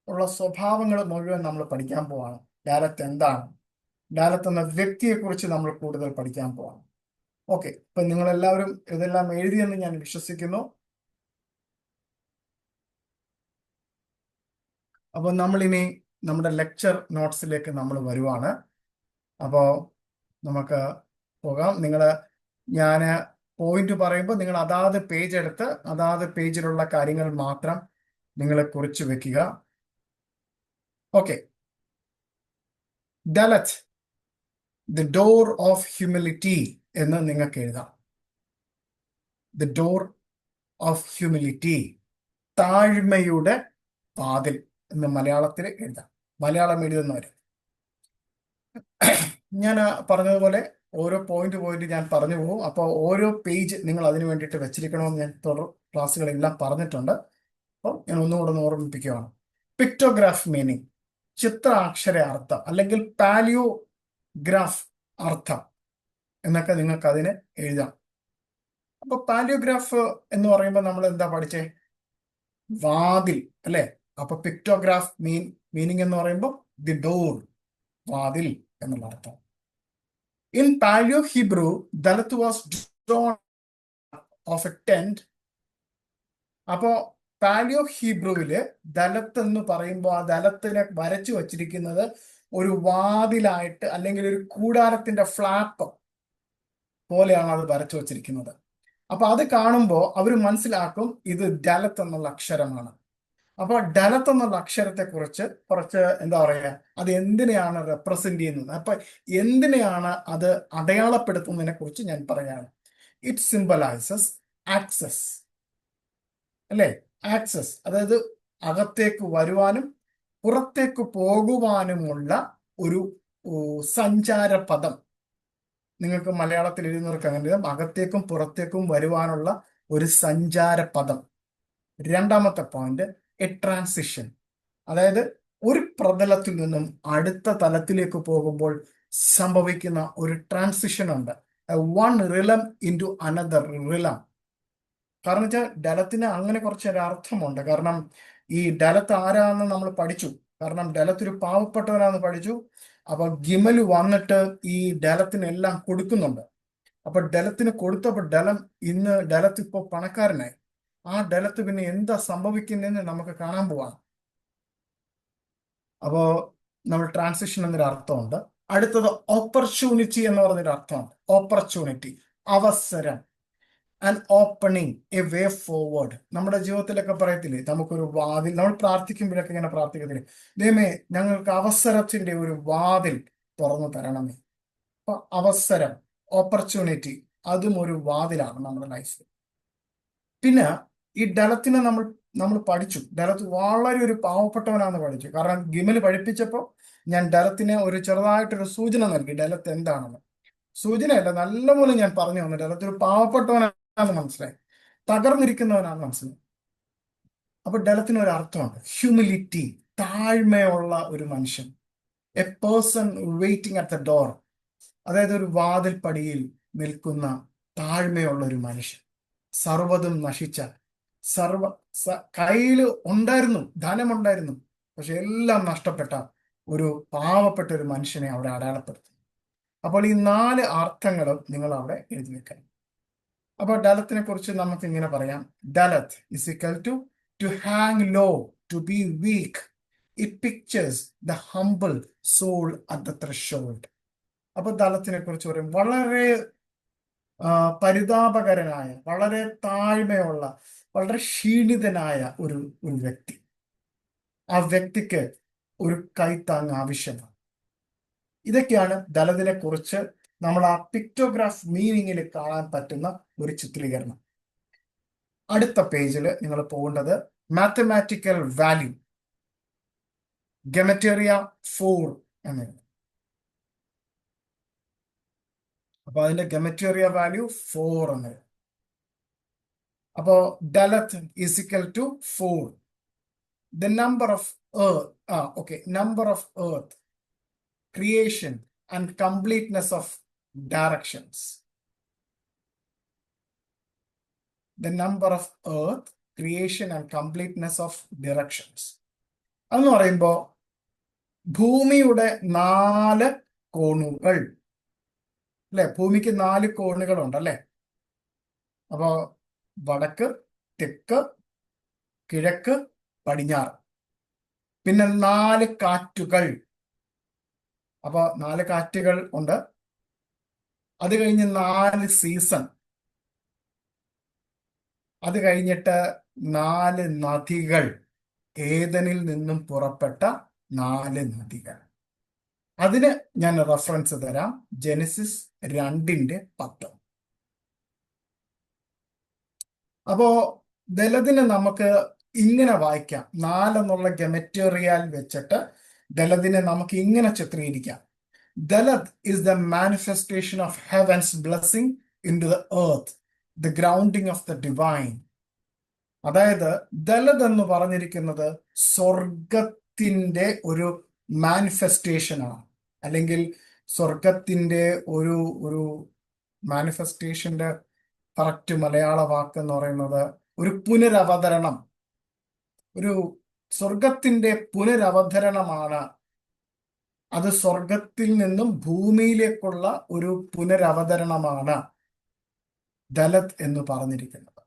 [SPEAKER 1] ഉള്ള സ്വഭാവങ്ങൾ മുഴുവൻ നമ്മൾ പഠിക്കാൻ പോവാണ്. ഡാലത്ത് എന്താണ്, ഡാലത്ത് എന്ന വ്യക്തിയെ കുറിച്ച് നമ്മൾ കൂടുതൽ പഠിക്കാൻ പോവാണ്. ഓക്കെ, ഇപ്പൊ നിങ്ങൾ എല്ലാവരും ഇതെല്ലാം എഴുതിയെന്ന് ഞാൻ വിശ്വസിക്കുന്നു. അപ്പോൾ നമ്മളിനി നമ്മുടെ ലെക്ചർ നോട്ട്സിലേക്ക് നമ്മൾ വരുവാണ്. അപ്പോൾ നമുക്ക് പോകാം. ഞാൻ പോയിന്റ് പറയുമ്പോൾ നിങ്ങൾ അതാത് പേജ് എടുത്ത് അതാത് പേജിലുള്ള കാര്യങ്ങൾ മാത്രം നിങ്ങൾ കുറിച്ച് വെക്കുക. Okay, dalet, the door of humility എന്ന് നിങ്ങൾക്ക് എഴുതാം. ദി ഡോർ ഓഫ് ഹ്യൂമിലിറ്റി, താഴ്മയുടെ വാതിൽ എന്ന് മലയാളത്തിൽ എഴുതാം. മലയാളം എഴുതുന്നവർ, ഞാൻ പറഞ്ഞതുപോലെ ഓരോ പോയിന്റ് ഞാൻ പറഞ്ഞു പോകും. അപ്പോൾ ഓരോ പേജ് നിങ്ങൾ അതിന് വേണ്ടിയിട്ട് വെച്ചിരിക്കണമെന്ന് ഞാൻ തുടർ ക്ലാസ്സുകളെല്ലാം പറഞ്ഞിട്ടുണ്ട്. അപ്പോൾ ഞാൻ ഒന്നുകൂടെ ഓർമ്മിപ്പിക്കുകയാണ്. പിക്ടോഗ്രാഫ് മീനിങ്, ചിത്രാക്ഷര അർത്ഥം അല്ലെങ്കിൽ പാലിയോഗ്രാഫ് അർത്ഥം എന്നൊക്കെ നിങ്ങൾക്ക് അതിന് എഴുതാം. അപ്പൊ പാലിയോഗ്രാഫ് എന്ന് പറയുമ്പോൾ നമ്മൾ എന്താ പഠിച്ചേ? വാതിൽ അല്ലെ? അപ്പൊ പിക്ടോഗ്രാഫ് മീനിങ് എന്ന് പറയുമ്പോൾ ദി ഡോർ, വാതിൽ എന്നുള്ള അർത്ഥം. In Paleo Hebrew dalet was drawn of a tent. അപ്പോ പാലിയോ ഹീബ്രുവില് ദലത്ത് എന്ന് പറയുമ്പോൾ ആ ദലത്തിനെ വരച്ചു വച്ചിരിക്കുന്നത് ഒരു വാതിലായിട്ട് അല്ലെങ്കിൽ ഒരു കൂടാരത്തിന്റെ ഫ്ലാപ്പ് പോലെയാണ് അത് വരച്ചു വച്ചിരിക്കുന്നത്. അപ്പൊ അത് കാണുമ്പോൾ അവർ മനസ്സിലാക്കും ഇത് ഡലത്ത് എന്നുള്ള അക്ഷരമാണ്. അപ്പൊ ഡലത്ത് എന്നുള്ള അക്ഷരത്തെ കുറിച്ച് കുറച്ച് എന്താ പറയുക, അത് എന്തിനെയാണ് റെപ്രസെന്റ് ചെയ്യുന്നത്, അപ്പൊ എന്തിനെയാണ് അത് അടയാളപ്പെടുത്തുന്നതിനെ കുറിച്ച് ഞാൻ പറയാണ്. ഇറ്റ് സിംബലൈസസ് ആക്സസ് അല്ലെ? ആക്സസ്, അതായത് അകത്തേക്ക് വരുവാനും പുറത്തേക്ക് പോകുവാനുമുള്ള ഒരു സഞ്ചാര പദം. നിങ്ങൾക്ക് മലയാളത്തിൽ എഴുതുന്നവർക്ക് അങ്ങനെ എഴുതാം, അകത്തേക്കും പുറത്തേക്കും വരുവാനുള്ള ഒരു സഞ്ചാര പദം. രണ്ടാമത്തെ പോയിന്റ്, എ ട്രാൻസിഷൻ, അതായത് ഒരു പ്രതലത്തിൽ നിന്നും അടുത്ത തലത്തിലേക്ക് പോകുമ്പോൾ സംഭവിക്കുന്ന ഒരു ട്രാൻസിഷൻ ഉണ്ട്. One realm into another realm. കാരണം വെച്ചാൽ ഡലത്തിന് അങ്ങനെ കുറച്ചൊരു അർത്ഥമുണ്ട്. കാരണം ഈ ഡലത്ത് ആരാന്ന് നമ്മൾ പഠിച്ചു. കാരണം ഡലത്ത് ഒരു പാവപ്പെട്ടവരാന്ന് പഠിച്ചു. അപ്പൊ ഗിമല് വന്നിട്ട് ഈ ഡലത്തിനെല്ലാം കൊടുക്കുന്നുണ്ട്. അപ്പൊ ഡലത്തിന് കൊടുത്തപ്പോൾ ഡലത്ത് ഇപ്പോ പണക്കാരനായി. ആ ഡലത്ത് പിന്നെ എന്താ സംഭവിക്കുന്നതെന്ന് നമുക്ക് കാണാൻ പോവാം. അപ്പോ നമ്മൾ ട്രാൻസിഷൻ എന്നൊരു അർത്ഥമുണ്ട്. അടുത്തത് ഓപ്പർച്യൂണിറ്റി എന്ന് പറഞ്ഞൊരു അർത്ഥമുണ്ട്. ഓപ്പർച്യൂണിറ്റി, അവസരം. And opening, a way forward. നമ്മുടെ ജീവിതത്തിലൊക്കെ പറയത്തില്ലേ, നമുക്കൊരു വാതിൽ, നമ്മൾ പ്രാർത്ഥിക്കുമ്പോഴൊക്കെ ഇങ്ങനെ പ്രാർത്ഥിക്കത്തില്ലേ, ദൈവമേ ഞങ്ങൾക്ക് അവസരത്തിന്റെ ഒരു വാതിൽ തുറന്നു തരണമേ. അപ്പൊ അവസരം, ഓപ്പർച്യൂണിറ്റി, അതും ഒരു വാതിലാണ് നമ്മുടെ ലൈഫിൽ. പിന്നെ ഈ ഡലത്തിനെ നമ്മൾ പഠിച്ചു. ഡലത്ത് വളരെ ഒരു പാവപ്പെട്ടവനാണെന്ന് പഠിച്ചു. കാരണം ഗിമല് പഠിപ്പിച്ചപ്പോൾ ഞാൻ ഡലത്തിന് ഒരു ചെറുതായിട്ടൊരു സൂചന നൽകി, ഡലത്ത് എന്താണെന്ന്. സൂചനയല്ല, നല്ലപോലെ ഞാൻ പറഞ്ഞു തന്നു. ഡലത്ത് ഒരു പാവപ്പെട്ടവനാണെന്ന് മനസ്സിലായി, തകർന്നിരിക്കുന്നവനാണെന്ന് മനസ്സിലായി. അപ്പൊ ഡലത്തിന് ഒരു അർത്ഥമുണ്ട്, ഹ്യൂമിലിറ്റി, താഴ്മയുള്ള ഒരു മനുഷ്യൻ. A person waiting at the door, അതായത് ഒരു വാതിൽപ്പടിയിൽ നിൽക്കുന്ന താഴ്മയുള്ള ഒരു മനുഷ്യൻ. സർവ്വതും നശിച്ച, കയ്യിൽ ഉണ്ടായിരുന്നു, ധനമുണ്ടായിരുന്നു, പക്ഷെ എല്ലാം നഷ്ടപ്പെട്ട ഒരു പാവപ്പെട്ട ഒരു മനുഷ്യനെ അവിടെ അടയാളപ്പെടുത്തും. അപ്പോൾ ഈ 4 അർത്ഥങ്ങളും നിങ്ങൾ അവിടെ എഴുതി വെക്കണം. അപ്പോൾ ഡലത്തിനെ കുറിച്ച് നമുക്ക് ഇങ്ങനെ പറയാം. Dalet is equal to hang low, to be weak. It pictures the humble soul at the threshold. അപ്പൊ ദലത്തിനെ കുറിച്ച് പറയും, വളരെ പരിതാപകരനായ, വളരെ താഴ്മയുള്ള, വളരെ ക്ഷീണിതനായ ഒരു വ്യക്തി. ആ വ്യക്തിക്ക് ഒരു കൈത്താങ് ആവശ്യമാണ്. ഇതൊക്കെയാണ് ദലത്തിനെ കുറിച്ച് നമ്മൾ ആ പിക്ടോഗ്രാഫ് മീനിങ്ങിൽ കാണാൻ പറ്റുന്ന ഒരു ചിത്രീകരണം. അടുത്ത പേജിൽ നിങ്ങൾ പോകേണ്ടത് മാത്തമാറ്റിക്കൽ വാല്യൂ, ഗെമറ്റേറിയ 4 എന്നാണ്. അപ്പൊ അതിന്റെ ഗെമറ്റേറിയ വാല്യൂ 4 എന്നത്. അപ്പോ dalet is equal to 4. The number of number of earth, creation and completeness of directions. The number of earth, creation and completeness of directions. എന്ന് പറയുമ്പോൾ ഭൂമിയുടെ 4 കോണുകൾ അല്ലെ? ഭൂമിക്ക് 4 കോണുകളുണ്ട് അല്ലെ? അപ്പോ വടക്ക്, തെക്ക്, കിഴക്ക്, പടിഞ്ഞാറ്. പിന്നെ 4 കാറ്റുകൾ. അപ്പൊ 4 കാറ്റുകൾ ഉണ്ട്. അത് കഴിഞ്ഞ് 4 സീസൺ. അത് കഴിഞ്ഞിട്ട് 4 നദികൾ, ഏദനിൽ നിന്നും പുറപ്പെട്ട 4 നദികൾ. അതിന് ഞാൻ റെഫറൻസ് തരാം, ജെനസിസ് 2:10. അപ്പോ ദലതിനെ നമുക്ക് ഇങ്ങനെ വായിക്കാം. 4 എന്നുള്ള ഗെമറ്റേറിയൽ വെച്ചിട്ട് ദലതിനെ നമുക്ക് ഇങ്ങനെ ചിത്രീകരിക്കാം. ദലത് is the manifestation of heaven's blessing into the earth, the grounding of the divine. അതായത് ദലത് എന്ന് പറഞ്ഞിരിക്കുന്നത് സ്വർഗത്തിന്റെ ഒരു മാനിഫെസ്റ്റേഷൻ ആണ്, അല്ലെങ്കിൽ സ്വർഗത്തിന്റെ ഒരു ഒരു മാനിഫെസ്റ്റേഷന്റെ കറക്റ്റ് മലയാള വാക്ക് എന്ന് പറയുന്നത് ഒരു പുനരവതരണം, ഒരു സ്വർഗത്തിന്റെ പുനരവതരണമാണ്. അത് സ്വർഗത്തിൽ നിന്നും ഭൂമിയിലേക്കുള്ള ഒരു പുനരവതരണമാണ് ദലത് എന്ന് പറഞ്ഞിരിക്കുന്നത്.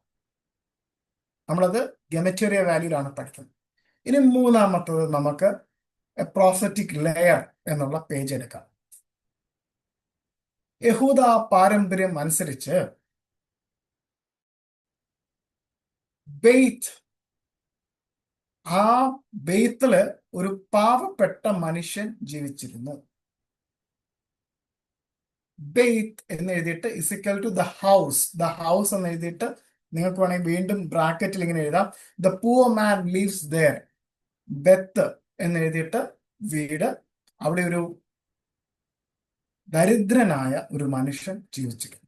[SPEAKER 1] നമ്മളത് ഗെമറ്റേറിയ വാല്യൂലാണ് പഠിക്കുന്നത്. ഇനി മൂന്നാമത്തത് നമുക്ക് പ്രോഫറ്റിക് ലെയർ എന്നുള്ള പേജ് എടുക്കാം. യഹൂദ പാരമ്പര്യം അനുസരിച്ച് ബെയ്ത്ത്, ആ ബെയ്ത്തില് ഒരു പാവപ്പെട്ട മനുഷ്യൻ ജീവിച്ചിരുന്നു. ബെയ്ത്ത് എന്ന് എഴുതിയിട്ട് ഇസിക്കൽ to the house, the house എന്ന് എഴുതിയിട്ട് നിങ്ങൾക്ക് വേണമെങ്കിൽ വീണ്ടും ബ്രാക്കറ്റിൽ ഇങ്ങനെ എഴുതാം, the poor man lives there. ബെത്ത് എന്ന് എഴുതിയിട്ട് വീട്, അവിടെ ഒരു ദരിദ്രനായ ഒരു മനുഷ്യൻ ജീവിച്ചിരുന്നു.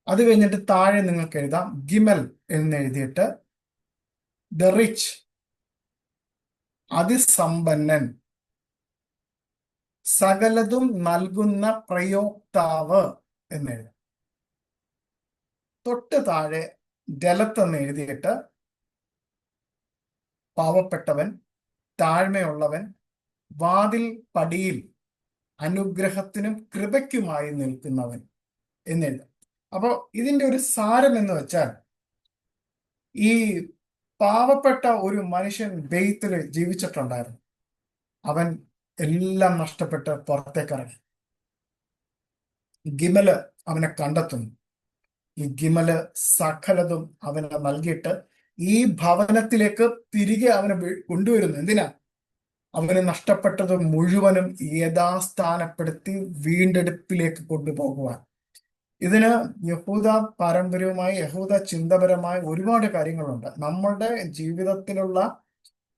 [SPEAKER 1] അത് കഴിഞ്ഞിട്ട് താഴെ നിങ്ങൾക്ക് എഴുതാം ഗിമൽ എന്ന് എഴുതിയിട്ട് ദ റിച്ച്, അതിസമ്പന്നൻ, സകലതും നൽകുന്ന പ്രയോക്താവ് എന്ന് എഴുതാം. തൊട്ട് താഴെ ഡലത്ത് എന്ന് എഴുതിയിട്ട് പാവപ്പെട്ടവൻ, താഴ്മയുള്ളവൻ, വാതിൽ പടിയിൽ അനുഗ്രഹത്തിനും കൃപയ്ക്കുമായി നിൽക്കുന്നവൻ എന്നെഴുതാം. അപ്പോൾ ഇതിന്റെ ഒരു സാരം എന്ന് വെച്ചാൽ, ഈ പാവപ്പെട്ട ഒരു മനുഷ്യൻ ബെയ്ത്തിൽ ജീവിച്ചിട്ടുണ്ടായിരുന്നു. അവൻ എല്ലാം നഷ്ടപ്പെട്ട് പുറത്തേക്ക് ഇറങ്ങി. ഗിമല് അവനെ കണ്ടെത്തുന്നു. ഈ ഗിമല് സകലതും അവന് നൽകിയിട്ട് ഈ ഭവനത്തിലേക്ക് തിരികെ അവനെ കൊണ്ടുവരുന്നു. എന്തിനാ? അവന് നഷ്ടപ്പെട്ടത് മുഴുവനും യഥാസ്ഥാനപ്പെടുത്തി വീണ്ടെടുപ്പിലേക്ക് കൊണ്ടുപോകുവാൻ. ഇതിന് യഹൂദ പാരമ്പര്യവുമായി, യഹൂദ ചിന്തപരമായി ഒരുപാട് കാര്യങ്ങളുണ്ട്. നമ്മളുടെ ജീവിതത്തിലുള്ള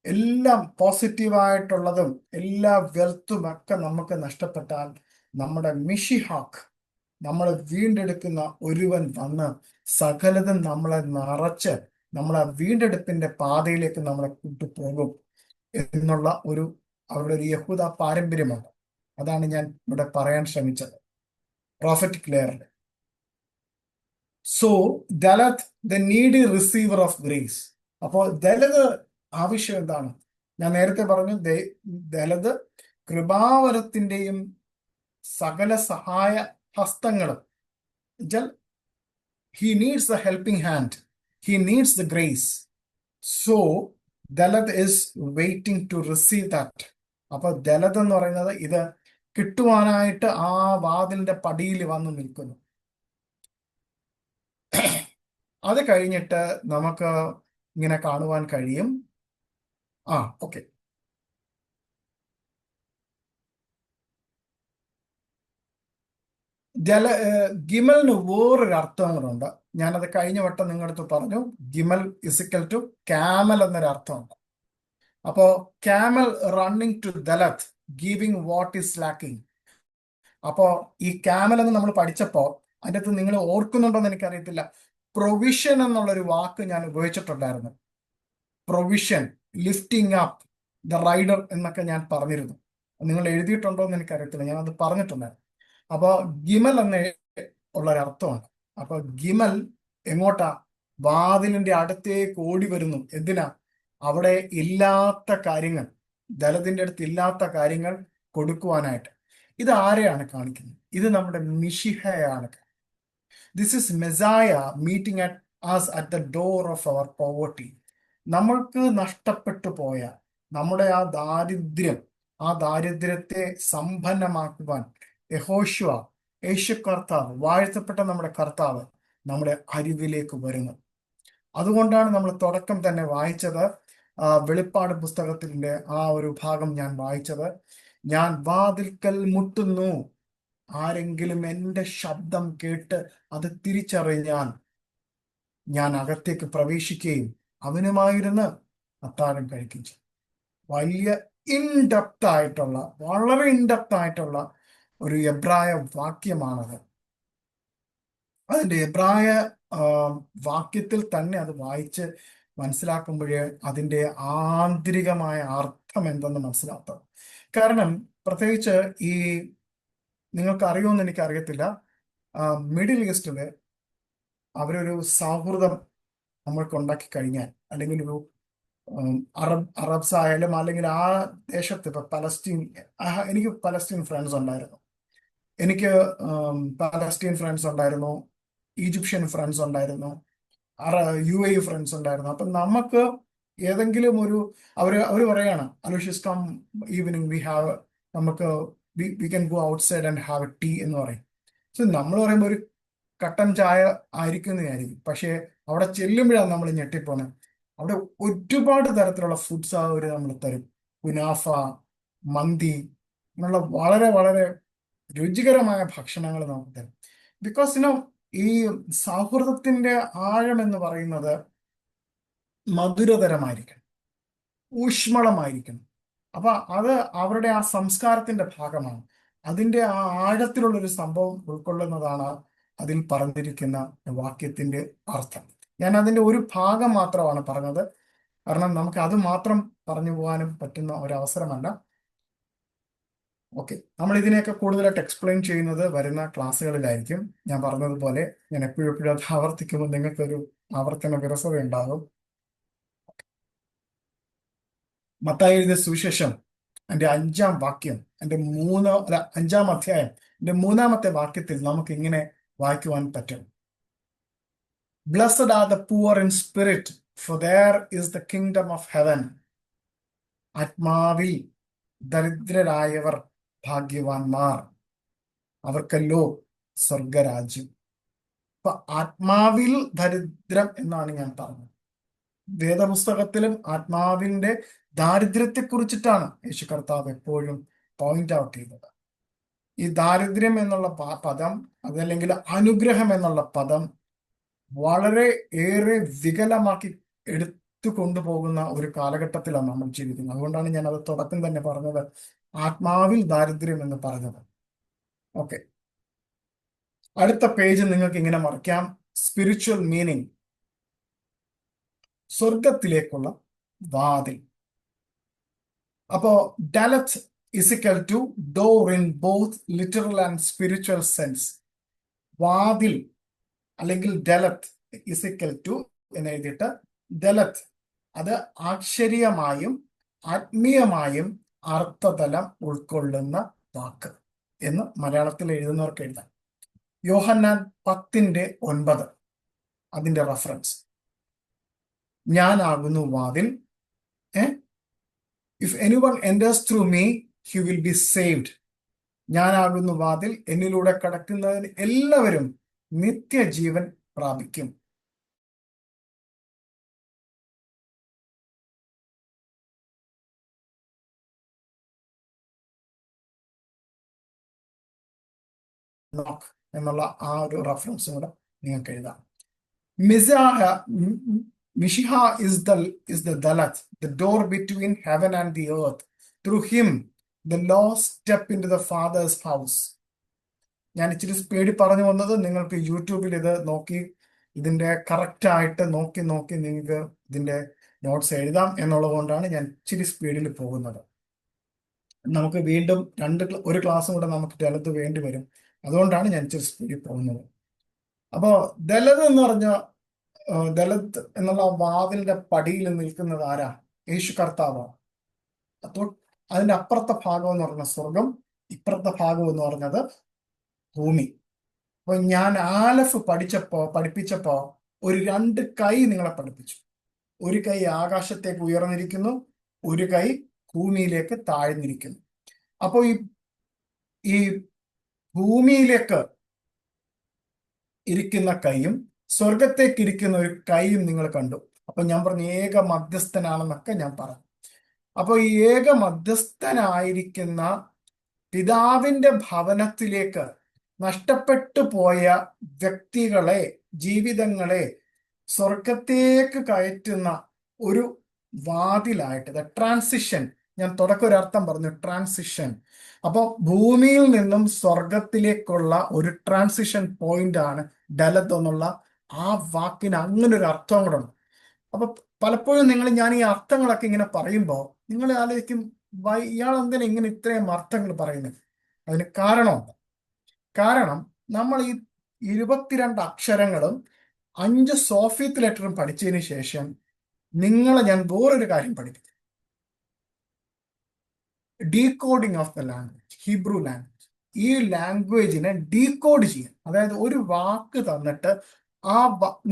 [SPEAKER 1] എല്ലാം പോസിറ്റീവായിട്ടുള്ളതും എല്ലാ വെൽത്തും ഒക്കെ നമുക്ക് നഷ്ടപ്പെട്ടാൽ നമ്മുടെ മിഷിഹാക്ക്, നമ്മളെ വീണ്ടെടുക്കുന്ന ഒരുവൻ വന്ന് സകലതും നമ്മളെ നിറച്ച് നമ്മളെ വീണ്ടെടുപ്പിന്റെ പാതയിലേക്ക് നമ്മളെ കൊണ്ടുപോകും എന്നുള്ള അവരുടെ ഒരു യഹൂദ പാരമ്പര്യമുണ്ട്. അതാണ് ഞാൻ ഇവിടെ പറയാൻ ശ്രമിച്ചത്, പ്രോഫറ്റിക് ലെയറിൽ. So dalet the needy receiver of grace. അപ്പോൾ ദലത് ആവശ്യം എന്താണ്? ഞാൻ നേരത്തെ പറഞ്ഞു, ദലത് കൃപാവരത്തിന്റെയും സകല സഹായ ഹസ്തങ്ങളും. He needs the helping hand, he needs the grace. So dalet is waiting to receive that. അപ്പൊ ദലത് എന്ന് പറയുന്നത് ഇത് കിട്ടുവാനായിട്ട് ആ വാതിലിന്റെ പടിയിൽ വന്ന് നിൽക്കുന്നു. അത് കഴിഞ്ഞിട്ട് നമുക്ക് ഇങ്ങനെ കാണുവാൻ കഴിയും. ഓക്കെ, ഗിമലിന് വേറൊരു അർത്ഥം കൂടെ. ഞാനത് കഴിഞ്ഞ വട്ടം നിങ്ങളടുത്ത് പറഞ്ഞു. ഗിമൽ ഇസിക്കൽ ടു ക്യാമൽ എന്നൊരു അർത്ഥമുണ്ട്. അപ്പോ camel running to dalet, giving what is lacking. അപ്പോ ഈ ക്യാമൽ എന്ന് നമ്മൾ പഠിച്ചപ്പോ അതിൻ്റെ അകത്ത് നിങ്ങൾ ഓർക്കുന്നുണ്ടോ എന്ന് എനിക്കറിയത്തില്ല, പ്രൊവിഷൻ എന്നുള്ളൊരു വാക്ക് ഞാൻ ഉപയോഗിച്ചിട്ടുണ്ടായിരുന്നു. Provision, lifting up the rider എന്നൊക്കെ ഞാൻ പറഞ്ഞിരുന്നു. നിങ്ങൾ എഴുതിയിട്ടുണ്ടോ എന്ന് എനിക്കറിയത്തില്ല, ഞാൻ അത് പറഞ്ഞിട്ടുണ്ടായിരുന്നു. അപ്പോൾ ഗിമൽ എന്ന ഉള്ളൊരർത്ഥമാണ്. അപ്പൊ ഗിമൽ എങ്ങോട്ടാ? വാതിലിന്റെ അടുത്തേക്ക് ഓടി വരുന്നു. എന്തിനാ? അവിടെ ഇല്ലാത്ത കാര്യങ്ങൾ, ദലത്തിന്റെ അടുത്ത് ഇല്ലാത്ത കാര്യങ്ങൾ കൊടുക്കുവാനായിട്ട്. ഇത് ആരെയാണ് കാണിക്കുന്നത്? ഇത് നമ്മുടെ മിശിഹയാണ്. This is Messiah meeting at the door of our poverty. നമ്മൾക്ക് നഷ്ടപ്പെട്ടു പോയ നമ്മുടെ ആ ദാരിദ്ര്യത്തെ സമ്പന്നമാക്കുവാൻ യഹോശുവ, യേശു കർത്താവ്, വാഴ്ത്തപ്പെട്ട നമ്മുടെ കർത്താവ് നമ്മുടെ അരികിലേക്ക് വരുന്നു. അതുകൊണ്ടാണ് നമ്മൾ തുടക്കം തന്നെ വായിച്ചത്, വെളിപ്പാട് പുസ്തകത്തിന്റെ ആ ഒരു ഭാഗം ഞാൻ വായിച്ചത്. ഞാൻ വാതിൽക്കൽ മുട്ടുന്നു, ആരെങ്കിലും എൻ്റെ ശബ്ദം കേട്ട് അത് തിരിച്ചറിഞ്ഞാൽ ഞാൻ അകത്തേക്ക് പ്രവേശിക്കുകയും അവനുമായിരുന്ന് അത്താഴം കഴിക്കുകയും ചെയ്യും. വലിയ വളരെ ഇൻഡെപ്ത് ആയിട്ടുള്ള ഒരു എബ്രായ വാക്യമാണത്. അതിൻ്റെ എബ്രായ വാക്യത്തിൽ തന്നെ അത് വായിച്ച് മനസ്സിലാക്കുമ്പോഴേ അതിൻ്റെ ആന്തരികമായ അർത്ഥം എന്തെന്ന് മനസ്സിലാക്കാം. കാരണം പ്രത്യേകിച്ച് ഈ നിങ്ങൾക്ക് അറിയുമെന്ന് എനിക്ക് അറിയത്തില്ല, മിഡിൽ ഈസ്റ്റില് അവരൊരു സൗഹൃദം നമ്മൾക്ക് ഉണ്ടാക്കി കഴിഞ്ഞാൽ, അല്ലെങ്കിൽ ഒരു അറബ്സ് ആയാലും അല്ലെങ്കിൽ ആ ദേശത്ത് ഇപ്പൊ പലസ്തീൻ, എനിക്ക് പലസ്തീൻ ഫ്രണ്ട്സ് ഉണ്ടായിരുന്നു, എനിക്ക് പലസ്തീൻ ഫ്രണ്ട്സ് ഉണ്ടായിരുന്നു, ഈജിപ്ഷ്യൻ ഫ്രണ്ട്സ് ഉണ്ടായിരുന്നു, UAE ഫ്രണ്ട്സ് ഉണ്ടായിരുന്നു. അപ്പൊ നമുക്ക് ഏതെങ്കിലും ഒരു അവര് പറയാണ്, Aloysius come evening we have, നമുക്ക് we can go outside and have a tea എന്ന് പറയും. സോ നമ്മൾ പറയുമ്പോൾ ഒരു കട്ടൻ ചായ ആയിരിക്കുന്നതായിരിക്കും, പക്ഷേ അവിടെ ചെല്ലുമ്പോഴാണ് നമ്മൾ ഞെട്ടിപ്പോണത്. അവിടെ ഒരുപാട് തരത്തിലുള്ള ഫുഡ്സ് അവർ നമ്മൾ തരും. കുനാഫ, മന്തി, അങ്ങനെയുള്ള വളരെ വളരെ രുചികരമായ ഭക്ഷണങ്ങൾ നമുക്ക് തരും. ബിക്കോസ് ഈ സൗഹൃദത്തിന്റെ ആഴം എന്ന് പറയുന്നത് മധുരതരമായിരിക്കണം, ഊഷ്മളമായിരിക്കണം. അപ്പൊ അത് അവരുടെ ആ സംസ്കാരത്തിന്റെ ഭാഗമാണ്. അതിന്റെ ആ ആഴത്തിലുള്ള ഒരു സംഭവം ഉൾക്കൊള്ളുന്നതാണ് അതിൽ പറഞ്ഞിരിക്കുന്ന വാക്യത്തിന്റെ അർത്ഥം. ഞാൻ അതിന്റെ ഒരു ഭാഗം മാത്രമാണ് പറഞ്ഞത്, കാരണം നമുക്ക് അത് മാത്രം പറഞ്ഞു പോകാനും പറ്റുന്ന ഒരവസരമല്ല. ഓക്കെ, നമ്മൾ ഇതിനെയൊക്കെ കൂടുതലായിട്ട് എക്സ്പ്ലെയിൻ ചെയ്യുന്നത് വരുന്ന ക്ലാസ്സുകളിലായിരിക്കും. ഞാൻ പറഞ്ഞതുപോലെ ഞാൻ എപ്പോഴും അത് ആവർത്തിക്കുമ്പോൾ നിങ്ങൾക്കൊരു ആവർത്തന വിരസത ഉണ്ടാകും. മത്തായി എഴുതിയ സുവിശേഷം എൻ്റെ 5-ാം വാക്യം, അല്ല 5-ാം അധ്യായം എൻ്റെ 3-ാമത്തെ വാക്യത്തിൽ നമുക്ക് ഇങ്ങനെ വായിക്കുവാൻ പറ്റും: Blessed are the poor in spirit, for there is the kingdom of heaven. ആത്മാവിൽ ദരിദ്രരായവർ ഭാഗ്യവാന്മാർ, അവർക്കല്ലോ സ്വർഗരാജ്യം. അപ്പൊ ആത്മാവിൽ ദരിദ്രം എന്നാണ് ഞാൻ പറഞ്ഞത്. വേദപുസ്തകത്തിലും ആത്മാവിന്റെ ദാരിദ്ര്യത്തെ കുറിച്ചിട്ടാണ് യേശു കർത്താവ് എപ്പോഴും പോയിന്റ് ഔട്ട് ചെയ്തത്. ഈ ദാരിദ്ര്യം എന്നുള്ള പദം, അതല്ലെങ്കിൽ അനുഗ്രഹം എന്നുള്ള പദം വളരെ ഏറെ വികലമാക്കി എടുത്തു കൊണ്ടുപോകുന്ന ഒരു കാലഘട്ടത്തിലാണ് നമ്മൾ ജീവിക്കുന്നത്. അതുകൊണ്ടാണ് ഞാൻ അത് തുടക്കം തന്നെ പറഞ്ഞത്, ആത്മാവിൽ ദാരിദ്ര്യം എന്ന് പറഞ്ഞത്. ഓക്കെ, അടുത്ത പേജ് നിങ്ങൾക്ക് ഇങ്ങനെ മറിക്കാം: സ്പിരിച്വൽ മീനിങ്, സ്വർഗത്തിലേക്കുള്ള വാതിൽ. അപ്പോ dalet is equal to door in both literal and spiritual sense. വാതിൽ അല്ലെങ്കിൽ ഡലത്ത് ഇസിക്കൽ ടു എന്ന് എഴുതിയിട്ട് ഡലത്ത്, അത് ആശ്ചര്യമായും ആത്മീയമായും അർത്ഥതലം ഉൾക്കൊള്ളുന്ന വാക്ക് എന്ന് മലയാളത്തിൽ എഴുതുന്നവർക്ക് എഴുതാം. യോഹന്നാൻ 10:9 അതിന്റെ റഫറൻസ്: ഞാനാകുന്നു വാതിൽ. If anyone enters through me he will be saved. ഞാനാകുന്നു വാതിൽ, എന്നിലൂടെ കടക്കുന്നതിന് എല്ലാവരും നിത്യജീവൻ പ്രാപിക്കും. എന്നുള്ള ആ ഒരു റഫറൻസും കൂടെ നിങ്ങൾക്ക് എഴുതാം. മിഷിഹ is the dalat, the door between heaven and the earth. Through him the lost step into the Father's house. ഞാൻ ഇച്ചിരി സ്പീഡിൽ പറഞ്ഞു വന്നത് നിങ്ങൾക്ക് യൂട്യൂബിൽ ഇത് നോക്കി ഇതിന്റെ കറക്റ്റ് ആയിട്ട് നോക്കി നിങ്ങൾക്ക് ഇതിന്റെ നോട്ട്സ് എഴുതാം എന്നുള്ളത് കൊണ്ടാണ് ഞാൻ ഇച്ചിരി സ്പീഡിൽ പോകുന്നത്. നമുക്ക് വീണ്ടും ഒരു ക്ലാസ്സും കൂടെ നമുക്ക് ദലത്ത് വേണ്ടി വരും, അതുകൊണ്ടാണ് ഞാൻ ഇച്ചിരി സ്പീഡിൽ പോകുന്നത്. അപ്പോ ദലത് എന്ന് പറഞ്ഞ ദലത്ത് എന്നുള്ള വാതിലിന്റെ പടിയിൽ നിൽക്കുന്നത് ആരാ? യേശു കർത്താവാണ്. അപ്പോൾ അതിന്റെ അപ്പുറത്തെ ഭാഗം എന്ന് പറഞ്ഞ സ്വർഗം, ഇപ്പുറത്തെ ഭാഗം എന്ന് പറഞ്ഞത് ഭൂമി. അപ്പൊ ഞാൻ ആലഫ് പഠിപ്പിച്ചപ്പോ ഒരു 2 കൈ നിങ്ങളെ പഠിപ്പിച്ചു. ഒരു കൈ ആകാശത്തേക്ക് ഉയർന്നിരിക്കുന്നു, ഒരു കൈ ഭൂമിയിലേക്ക് താഴ്ന്നിരിക്കുന്നു. അപ്പോൾ ഈ ഭൂമിയിലേക്ക് ഇരിക്കുന്ന കൈയും സ്വർഗത്തേക്ക് ഇരിക്കുന്ന ഒരു കൈയും നിങ്ങൾ കണ്ടു. അപ്പൊ ഞാൻ പറഞ്ഞു ഏക മധ്യസ്ഥനാണെന്നൊക്കെ ഞാൻ പറഞ്ഞു. അപ്പൊ ഈ ഏക മധ്യസ്ഥനായിരിക്കുന്ന പിതാവിന്റെ ഭവനത്തിലേക്ക് നഷ്ടപ്പെട്ടു പോയ വ്യക്തികളെ, ജീവിതങ്ങളെ സ്വർഗത്തേക്ക് കയറ്റുന്ന ഒരു വാതിലായിട്ട് ട്രാൻസിഷൻ. ഞാൻ തുടക്കം ഒരർത്ഥം പറഞ്ഞു, ട്രാൻസിഷൻ. അപ്പോൾ ഭൂമിയിൽ നിന്നും സ്വർഗത്തിലേക്കുള്ള ഒരു ട്രാൻസിഷൻ പോയിന്റ് ആണ് ഡലത്ത് എന്നുള്ള ആ വാക്കിന് അങ്ങനെ ഒരു അർത്ഥം കൂടെ ഉണ്ട്. അപ്പൊ പലപ്പോഴും ഞാൻ ഈ അർത്ഥങ്ങളൊക്കെ ഇങ്ങനെ പറയുമ്പോൾ നിങ്ങൾ ആലോചിക്കും, ഇയാൾ എന്തിനാ ഇങ്ങനെ ഇത്രയും അർത്ഥങ്ങൾ പറയുന്നത്? അതിന് കാരണമുണ്ട്. കാരണം നമ്മൾ ഈ 22 അക്ഷരങ്ങളും 5 സോഫിയത്ത് ലെറ്ററും പഠിച്ചതിന് ശേഷം നിങ്ങളെ ഞാൻ വേറൊരു കാര്യം പഠിപ്പിക്കും. Decoding of the language, Hebrew language. ഈ ലാംഗ്വേജിനെ ഡീകോഡ് ചെയ്യാൻ, അതായത് ഒരു വാക്ക് തന്നിട്ട്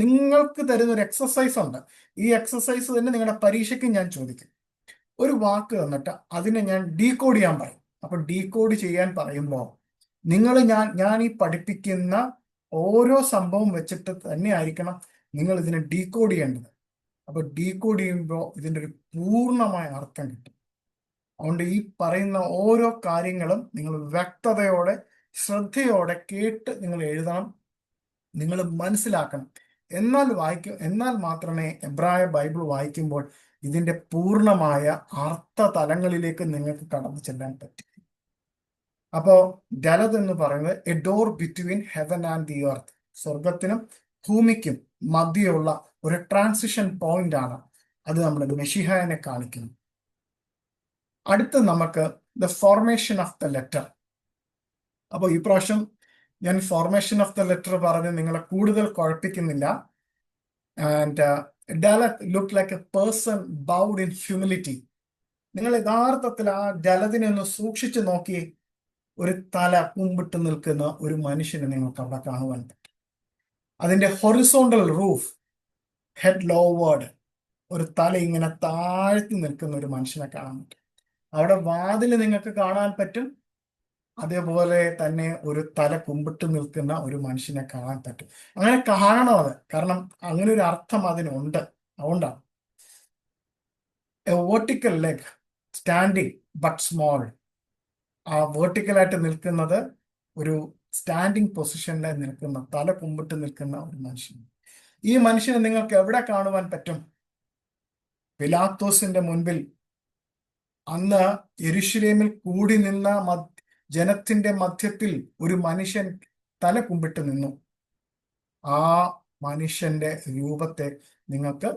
[SPEAKER 1] നിങ്ങൾക്ക് തരുന്ന ഒരു എക്സസൈസ് ഉണ്ട്. ഈ എക്സസൈസ് തന്നെ നിങ്ങളുടെ പരീക്ഷയ്ക്ക് ഞാൻ ചോദിക്കും. ഒരു വാക്ക് തന്നിട്ട് അതിനെ ഞാൻ ഡീകോഡ് ചെയ്യാൻ പറയും. അപ്പൊ ഡീകോഡ് ചെയ്യാൻ പറയുമ്പോൾ ഞാൻ ഈ പഠിപ്പിക്കുന്ന ഓരോ സംഭവം വെച്ചിട്ട് തന്നെ ആയിരിക്കണം നിങ്ങൾ ഇതിനെ ഡീകോഡ് ചെയ്യേണ്ടത്. അപ്പൊ ഡീകോഡ് ചെയ്യുമ്പോൾ ഇതിൻ്റെ ഒരു പൂർണ്ണമായ അർത്ഥം കിട്ടും. അതുകൊണ്ട് ഈ പറയുന്ന ഓരോ കാര്യങ്ങളും നിങ്ങൾ വ്യക്തതയോടെ ശ്രദ്ധയോടെ കേട്ട് നിങ്ങൾ എഴുതണം, നിങ്ങൾ മനസ്സിലാക്കണം. എന്നാൽ മാത്രമേ എബ്രായ ബൈബിൾ വായിക്കുമ്പോൾ ഇതിന്റെ പൂർണ്ണമായ അർത്ഥ തലങ്ങളിലേക്ക് നിങ്ങൾക്ക് കടന്നു ചെല്ലാൻ പറ്റും. അപ്പോ ഡലത് എന്ന് പറയുന്നത് a door between heaven and the earth, സ്വർഗത്തിനും ഭൂമിക്കും മധ്യയുള്ള ഒരു ട്രാൻസിഷൻ പോയിന്റ് ആണ്. അത് നമ്മൾ മെഷിഹായെ കാണിക്കുന്നു. അടുത്ത് നമുക്ക് the formation of the letter. അപ്പോൾ ഈ പ്രാവശ്യം ഞാൻ ഫോർമേഷൻ ഓഫ് ദ ലെറ്റർ പറഞ്ഞ് നിങ്ങളെ കൂടുതൽ കുഴപ്പിക്കുന്നില്ല. And dalet look like a person bowed in humility. നിങ്ങൾ യഥാർത്ഥത്തിൽ ആ ഡലതിനെ ഒന്ന് സൂക്ഷിച്ചു നോക്കിയേ. ഒരു തല കുമ്പിട്ട് നിൽക്കുന്ന ഒരു മനുഷ്യനെ നിങ്ങൾക്ക് അവിടെ കാണുവാൻ പറ്റും. അതിന്റെ ഹൊറിസോണ്ടൽ റൂഫ്, ഹെഡ് ലോവേർഡ്, ഒരു തല ഇങ്ങനെ താഴ്ത്തി നിൽക്കുന്ന ഒരു മനുഷ്യനെ കാണാൻ പറ്റും. അവിടെ വാതിൽ നിങ്ങൾക്ക് കാണാൻ പറ്റും. അതേപോലെ തന്നെ ഒരു തല കുമ്പിട്ട് നിൽക്കുന്ന ഒരു മനുഷ്യനെ കാണാൻ പറ്റും. അങ്ങനെ കാണണം അത്, കാരണം അങ്ങനെ ഒരു അർത്ഥം അതിനുണ്ട്. അതുകൊണ്ടാണ് A vertical leg standing but small. ആ വെർട്ടിക്കലായിട്ട് നിൽക്കുന്നത് ഒരു സ്റ്റാൻഡിങ് പൊസിഷനിൽ നിൽക്കുന്ന, തല കുമ്പിട്ട് നിൽക്കുന്ന ഒരു മനുഷ്യൻ. ഈ മനുഷ്യനെ നിങ്ങൾക്ക് എവിടെ കാണുവാൻ പറ്റും? പിലാത്തോസിന്റെ മുൻപിൽ അന്ന് യെരുശലേമിൽ കൂടി നിന്ന ജനത്തിന്റെ മധ്യത്തിൽ ഒരു മനുഷ്യൻ തല കുമ്പിട്ട് നിന്നു. ആ മനുഷ്യന്റെ രൂപത്തെ നിങ്ങൾക്ക്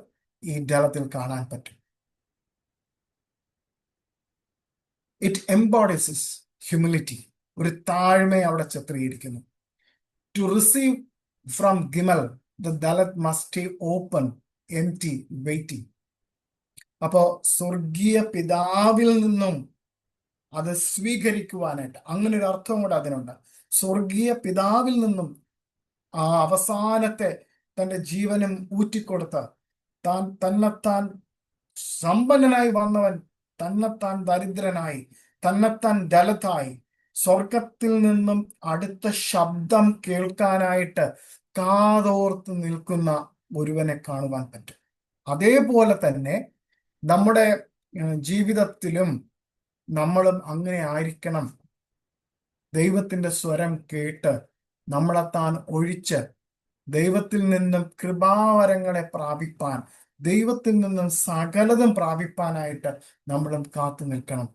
[SPEAKER 1] ഈ ഡലത്തിൽ കാണാൻ പറ്റും. ഇറ്റ് എംബോഡീസസ് ഹ്യൂമിലിറ്റി, ഒരു താഴ്മയെ അവിടെ ചിത്രീകരിക്കുന്നു. To receive from gimel the dalet must stay open, empty, waiting. അപ്പോ സ്വർഗീയ പിതാവിൽ നിന്നും അത് സ്വീകരിക്കുവാനായിട്ട് അങ്ങനെ ഒരു അർത്ഥവും കൂടെ അതിനുണ്ട്. സ്വർഗീയ പിതാവിൽ നിന്നും ആ അവസാനത്തെ തന്റെ ജീവനും ഊറ്റിക്കൊടുത്ത് തന്നെത്താൻ സമ്പന്നനായി വന്നവൻ തന്നെത്താൻ ദരിദ്രനായി, തന്നെത്താൻ ദലതായി, സ്വർഗത്തിൽ നിന്നും അടുത്ത ശബ്ദം കേൾക്കാനായിട്ട് കാതോർത്ത് നിൽക്കുന്ന ഒരുവനെ കാണുവാൻ പറ്റും. അതേപോലെ തന്നെ നമ്മുടെ ജീവിതത്തിലും നമ്മളും അങ്ങനെ ആയിരിക്കണം. ദൈവത്തിന്റെ സ്വരം കേട്ട് നമ്മളെത്താൻ ഒഴിച്ച് ദൈവത്തിൽ നിന്നും കൃപാവരങ്ങളെ പ്രാപിപ്പാൻ, ദൈവത്തിൽ നിന്നും സകലതും പ്രാപിപ്പാനായിട്ട് നമ്മളും കാത്തു നിൽക്കണം.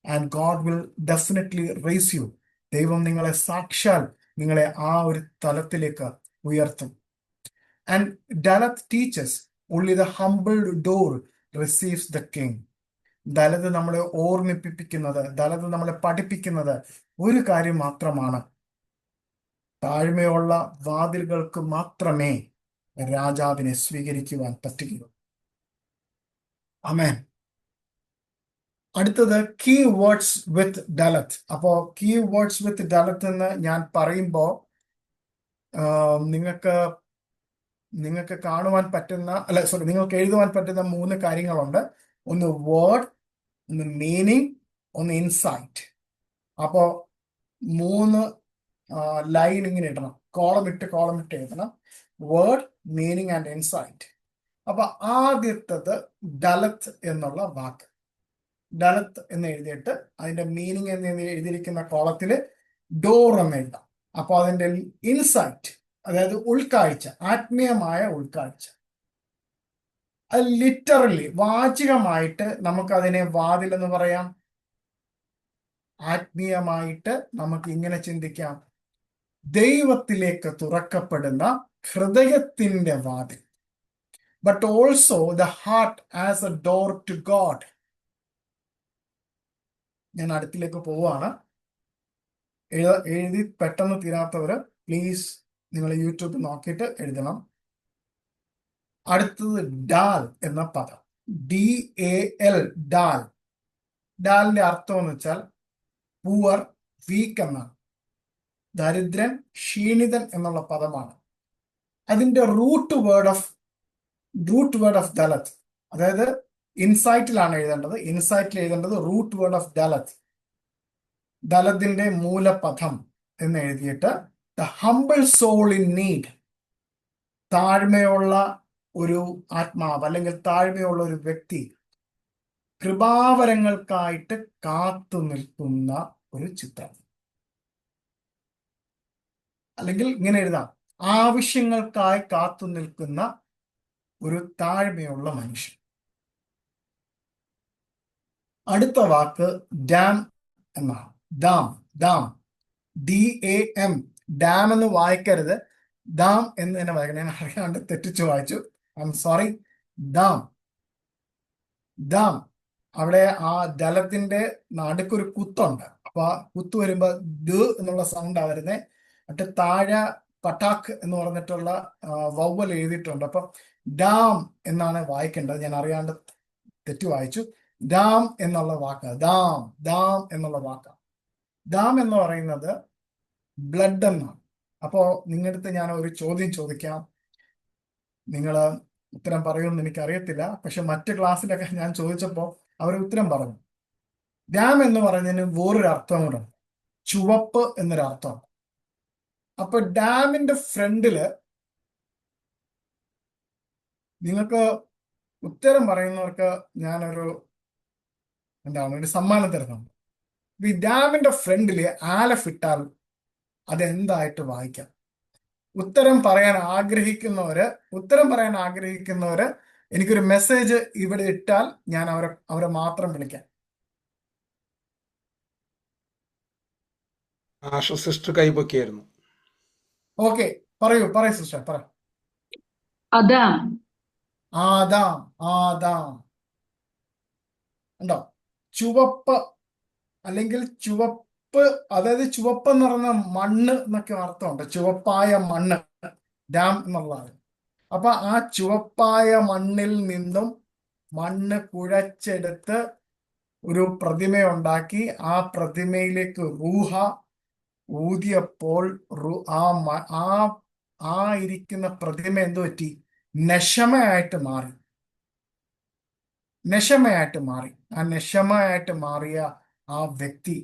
[SPEAKER 1] And God will definitely raise you. ദൈവം നിങ്ങളെ സാക്ഷാൽ നിങ്ങളെ ആ ഒരു തലത്തിലേക്ക് ഉയർത്തും. And dalet teaches only the humbled door receives the king. Dalet നമ്മളെ ഓർമ്മിപ്പിക്കുന്നത്, ദലത് നമ്മളെ പഠിപ്പിക്കുന്നത് ഒരു കാര്യം മാത്രമാണ്: താഴ്മയുള്ള വാതിലുകൾക്ക് മാത്രമേ രാജാവിനെ സ്വീകരിക്കുവാൻ പറ്റുകയുള്ളൂ. ആമേൻ. അടുത്തത് കീ വേർഡ്സ് വിത്ത് ഡലത്. അപ്പോ കീ വേർഡ്സ് വിത്ത് ഡലത് എന്ന് ഞാൻ പറയുമ്പോൾ നിങ്ങൾക്ക് കാണുവാൻ പറ്റുന്ന, നിങ്ങൾക്ക് എഴുതുവാൻ പറ്റുന്ന 3 കാര്യങ്ങളുണ്ട്. ഒന്ന് വേർഡ്, ഒന്ന് മീനിങ്, ഒന്ന് ഇൻസൈറ്റ്. അപ്പോ 3 ലൈൻ ഇങ്ങനെ ഇടണം, കോളം ഇട്ട് എഴുതണം: വേർഡ്, മീനിങ് ആൻഡ് ഇൻസൈറ്റ്. അപ്പൊ ആദ്യത്തത് ഡലത്ത് എന്നുള്ള വാക്ക്. ഡലത്ത് എന്ന് എഴുതിയിട്ട് അതിന്റെ മീനിങ് എന്ന് എഴുതിയിരിക്കുന്ന കോളത്തിൽ ഡോർ എന്ന് എഴുതാം. അപ്പൊ അതിന്റെ ഇൻസൈറ്റ്, അതായത് ഉൾക്കാഴ്ച, ആത്മീയമായ ഉൾക്കാഴ്ച. അത് ലിറ്ററലി വാചികമായിട്ട് നമുക്കതിനെ വാതിൽ എന്ന് പറയാം. ആത്മീയമായിട്ട് നമുക്ക് ഇങ്ങനെ ചിന്തിക്കാം: ദൈവത്തിലേക്ക് തുറക്കപ്പെടുന്ന ഹൃദയത്തിന്റെ വാതിൽ. But also the heart as a door to God. ഞാൻ അടുത്തിലേക്ക് പോവാണ്. എഴുതി പെട്ടെന്ന് തീരാത്തവര് പ്ലീസ് നിങ്ങൾ യൂട്യൂബ് നോക്കിയിട്ട് എഴുതണം. അടുത്തത് ഡാൽ എന്ന പദം, DAL, ഡാൽ. ഡാലിന്റെ അർത്ഥം എന്ന് വെച്ചാൽ പൂവർ, വീക്ക് എന്നാണ്. ദരിദ്രൻ, ക്ഷീണിതൻ എന്നുള്ള പദമാണ്. അതിന്റെ റൂട്ട് വേർഡ് ഓഫ് ദലത്, അതായത് ഇൻസൈറ്റിലാണ് എഴുതേണ്ടത്. ഇൻസൈറ്റിൽ എഴുതേണ്ടത് റൂട്ട് വേർഡ് ഓഫ് ദലത്, ദലത്തിന്റെ മൂലപദം എന്ന് എഴുതിയിട്ട് the humble soul in need, താഴ്മയുള്ള ഒരു ആത്മാവ് അല്ലെങ്കിൽ താഴ്മയുള്ള ഒരു വ്യക്തി, കൃപാവരങ്ങൾക്കായിട്ട് കാത്തു നിൽക്കുന്ന ഒരു ചിത്രം. അല്ലെങ്കിൽ ഇങ്ങനെ എഴുതാം, ആവശ്യങ്ങൾക്കായി കാത്തു നിൽക്കുന്ന ഒരു താഴ്മയുള്ള മനുഷ്യൻ. അടുത്ത വാക്ക് ഡാം എന്നാണ്. ഡാം, DAM, ഡാം എന്ന് വായിക്കരുത്, ഡാം എന്ന് തന്നെ വായിക്കണം. ഞാൻ അറിയാണ്ട് തെറ്റിച്ചു വായിച്ചു, ഐ എം സോറി. ഡാം, അവിടെ ആ ജലത്തിന്റെ നടുക്കൊരു കുത്തുണ്ട്. അപ്പൊ ആ കുത്ത് വരുമ്പോ ദ് എന്നുള്ള സൗണ്ടാ വരുന്നേ. എന്നിട്ട് താഴെ പട്ടാക്ക് എന്ന് പറഞ്ഞിട്ടുള്ള വവ്വൽ എഴുതിയിട്ടുണ്ട്. അപ്പൊ ഡാം എന്നാണ് വായിക്കേണ്ടത്. ഞാൻ അറിയാണ്ട് തെറ്റു വായിച്ചു. ഡാം എന്നുള്ള വാക്ക്, ഡാം എന്നുള്ള വാക്ക്. ഡാം എന്ന് പറയുന്നത് ബ്ലഡ് എന്നാണ്. അപ്പോ നിങ്ങളുടെ അടുത്ത് ഞാൻ ഒരു ചോദ്യം ചോദിക്കാം, നിങ്ങൾ ഉത്തരം പറയുമെന്ന് എനിക്കറിയത്തില്ല. പക്ഷെ മറ്റ് ക്ലാസ്സിലൊക്കെ ഞാൻ ചോദിച്ചപ്പോൾ അവർ ഉത്തരം പറഞ്ഞു. ഡാം എന്ന് പറയുന്നതിന് വേറൊരു അർത്ഥം കൂടെ, ചുവപ്പ് എന്നൊരർത്ഥം. അപ്പൊ ഡാമിന്റെ ഫ്രണ്ടില് നിങ്ങൾക്ക് ഉത്തരം പറയുന്നവർക്ക് ഞാനൊരു ഒരു സമ്മാനം തരുന്നുണ്ട്. ഈ ഡാമിന്റെ ഫ്രണ്ടില് ആലഫ് ഇട്ടാൽ അതെന്തായിട്ട് വായിക്കാം? ഉത്തരം പറയാൻ ആഗ്രഹിക്കുന്നവര് എനിക്കൊരു മെസ്സേജ് ഇവിടെ ഇട്ടാൽ ഞാൻ അവരെ മാത്രം വിളിക്കാം.
[SPEAKER 3] ആശ സിസ്റ്റർ കൈപൊക്കിയായിരുന്നു.
[SPEAKER 1] ഓക്കെ, പറയൂ സിസ്റ്റർ, പറ.
[SPEAKER 4] ആദാം.
[SPEAKER 1] ഉണ്ടോ? ചുവപ്പ് അല്ലെങ്കിൽ ചുവപ്പ്, അതായത് ചുവപ്പ് എന്ന് പറഞ്ഞ മണ്ണ് എന്നൊക്കെ അർത്ഥമുണ്ട്. ചുവപ്പായ മണ്ണ് ഡാം എന്നുള്ളതാണ്. അപ്പൊ ആ ചുവപ്പായ മണ്ണിൽ നിന്നും മണ്ണ് കുഴച്ചെടുത്ത് ഒരു പ്രതിമയുണ്ടാക്കി ആ പ്രതിമയിലേക്ക് റൂഹ ഊതിയപ്പോൾ ആ ഇരിക്കുന്ന പ്രതിമ എന്തു പറ്റി? നശമയായിട്ട് മാറി. ആ നശമയായിട്ട് മാറിയ ആ വ്യക്തി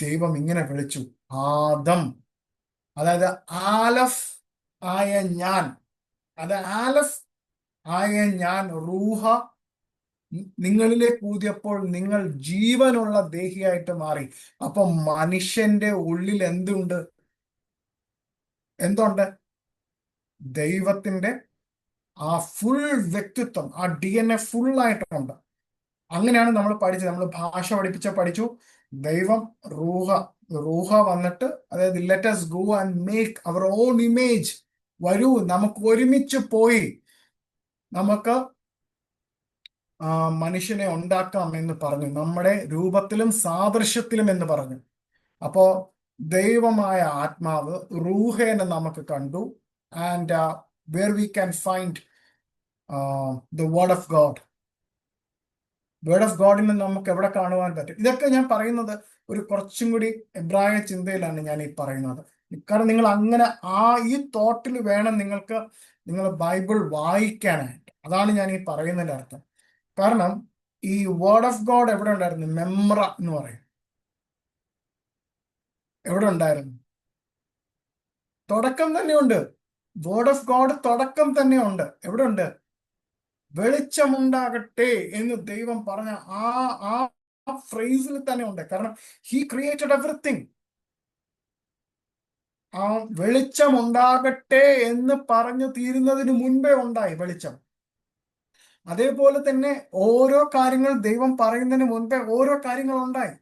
[SPEAKER 1] ദൈവം ഇങ്ങനെ വിളിച്ചു, ആദം. അതായത് ആലഫ് ആയ ഞാൻ, റൂഹ നിങ്ങളിലേക്ക് ഊതിയപ്പോൾ നിങ്ങൾ ജീവനുള്ള ദേഹിയായിട്ട് മാറി. അപ്പൊ മനുഷ്യന്റെ ഉള്ളിൽ എന്തുണ്ട്? ദൈവത്തിന്റെ ആ ഫുൾ വ്യക്തിത്വം, ആ DNA ഫുള്ളായിട്ടുണ്ട്. അങ്ങനെയാണ് നമ്മൾ പഠിച്ചത്. നമ്മൾ ഭാഷ പഠിച്ചു. ദൈവം റൂഹ വന്നിട്ട്, അതായത് let us go and make our own image. വരൂ, നമുക്ക് ഒരുമിച്ച് പോയി നമുക്ക് മനുഷ്യനെ ഉണ്ടാക്കാം എന്ന് പറഞ്ഞു, നമ്മുടെ രൂപത്തിലും സാദൃശ്യത്തിലും എന്ന് പറഞ്ഞു. അപ്പോ ദൈവമായ ആത്മാവ് റൂഹേനെ നമുക്ക് കണ്ടു. And where we can find the word of God. Word of ഗോഡിനെ നമുക്ക് എവിടെ കാണുവാൻ പറ്റും? ഇതൊക്കെ ഞാൻ പറയുന്നത് ഒരു കുറച്ചും കൂടി എബ്രായ ചിന്തയിലാണ് ഞാൻ ഈ പറയുന്നത്. കാരണം നിങ്ങൾ അങ്ങനെ ഈ തോട്ടിൽ വേണം നിങ്ങൾ ബൈബിൾ വായിക്കാനായിട്ട്. അതാണ് ഞാൻ ഈ പറയുന്നതിന്റെ അർത്ഥം. കാരണം ഈ വേർഡ് ഓഫ് ഗോഡ് എവിടെ ഉണ്ടായിരുന്നു? മെമ്ര എന്ന് പറയും. എവിടെ ഉണ്ടായിരുന്നു? തുടക്കം തന്നെയുണ്ട്. വേർഡ് ഓഫ് ഗോഡ് തുടക്കം തന്നെയുണ്ട്. എവിടെ ഉണ്ട്? വെളിച്ചമുണ്ടാകട്ടെ എന്ന് ദൈവം പറഞ്ഞ ആ ഫ്രേസിൽ തന്നെ ഉണ്ട്. കാരണം ഹി ക്രിയേറ്റഡ് എവറിത്തിങ്. ആ വെളിച്ചമുണ്ടാകട്ടെ എന്ന് പറഞ്ഞു തീരുന്നതിന് മുൻപേ ഉണ്ടായി വെളിച്ചം. അതേപോലെ തന്നെ ഓരോ കാര്യങ്ങൾ ദൈവം പറയുന്നതിന് മുൻപേ ഓരോ കാര്യങ്ങൾ ഉണ്ടായി.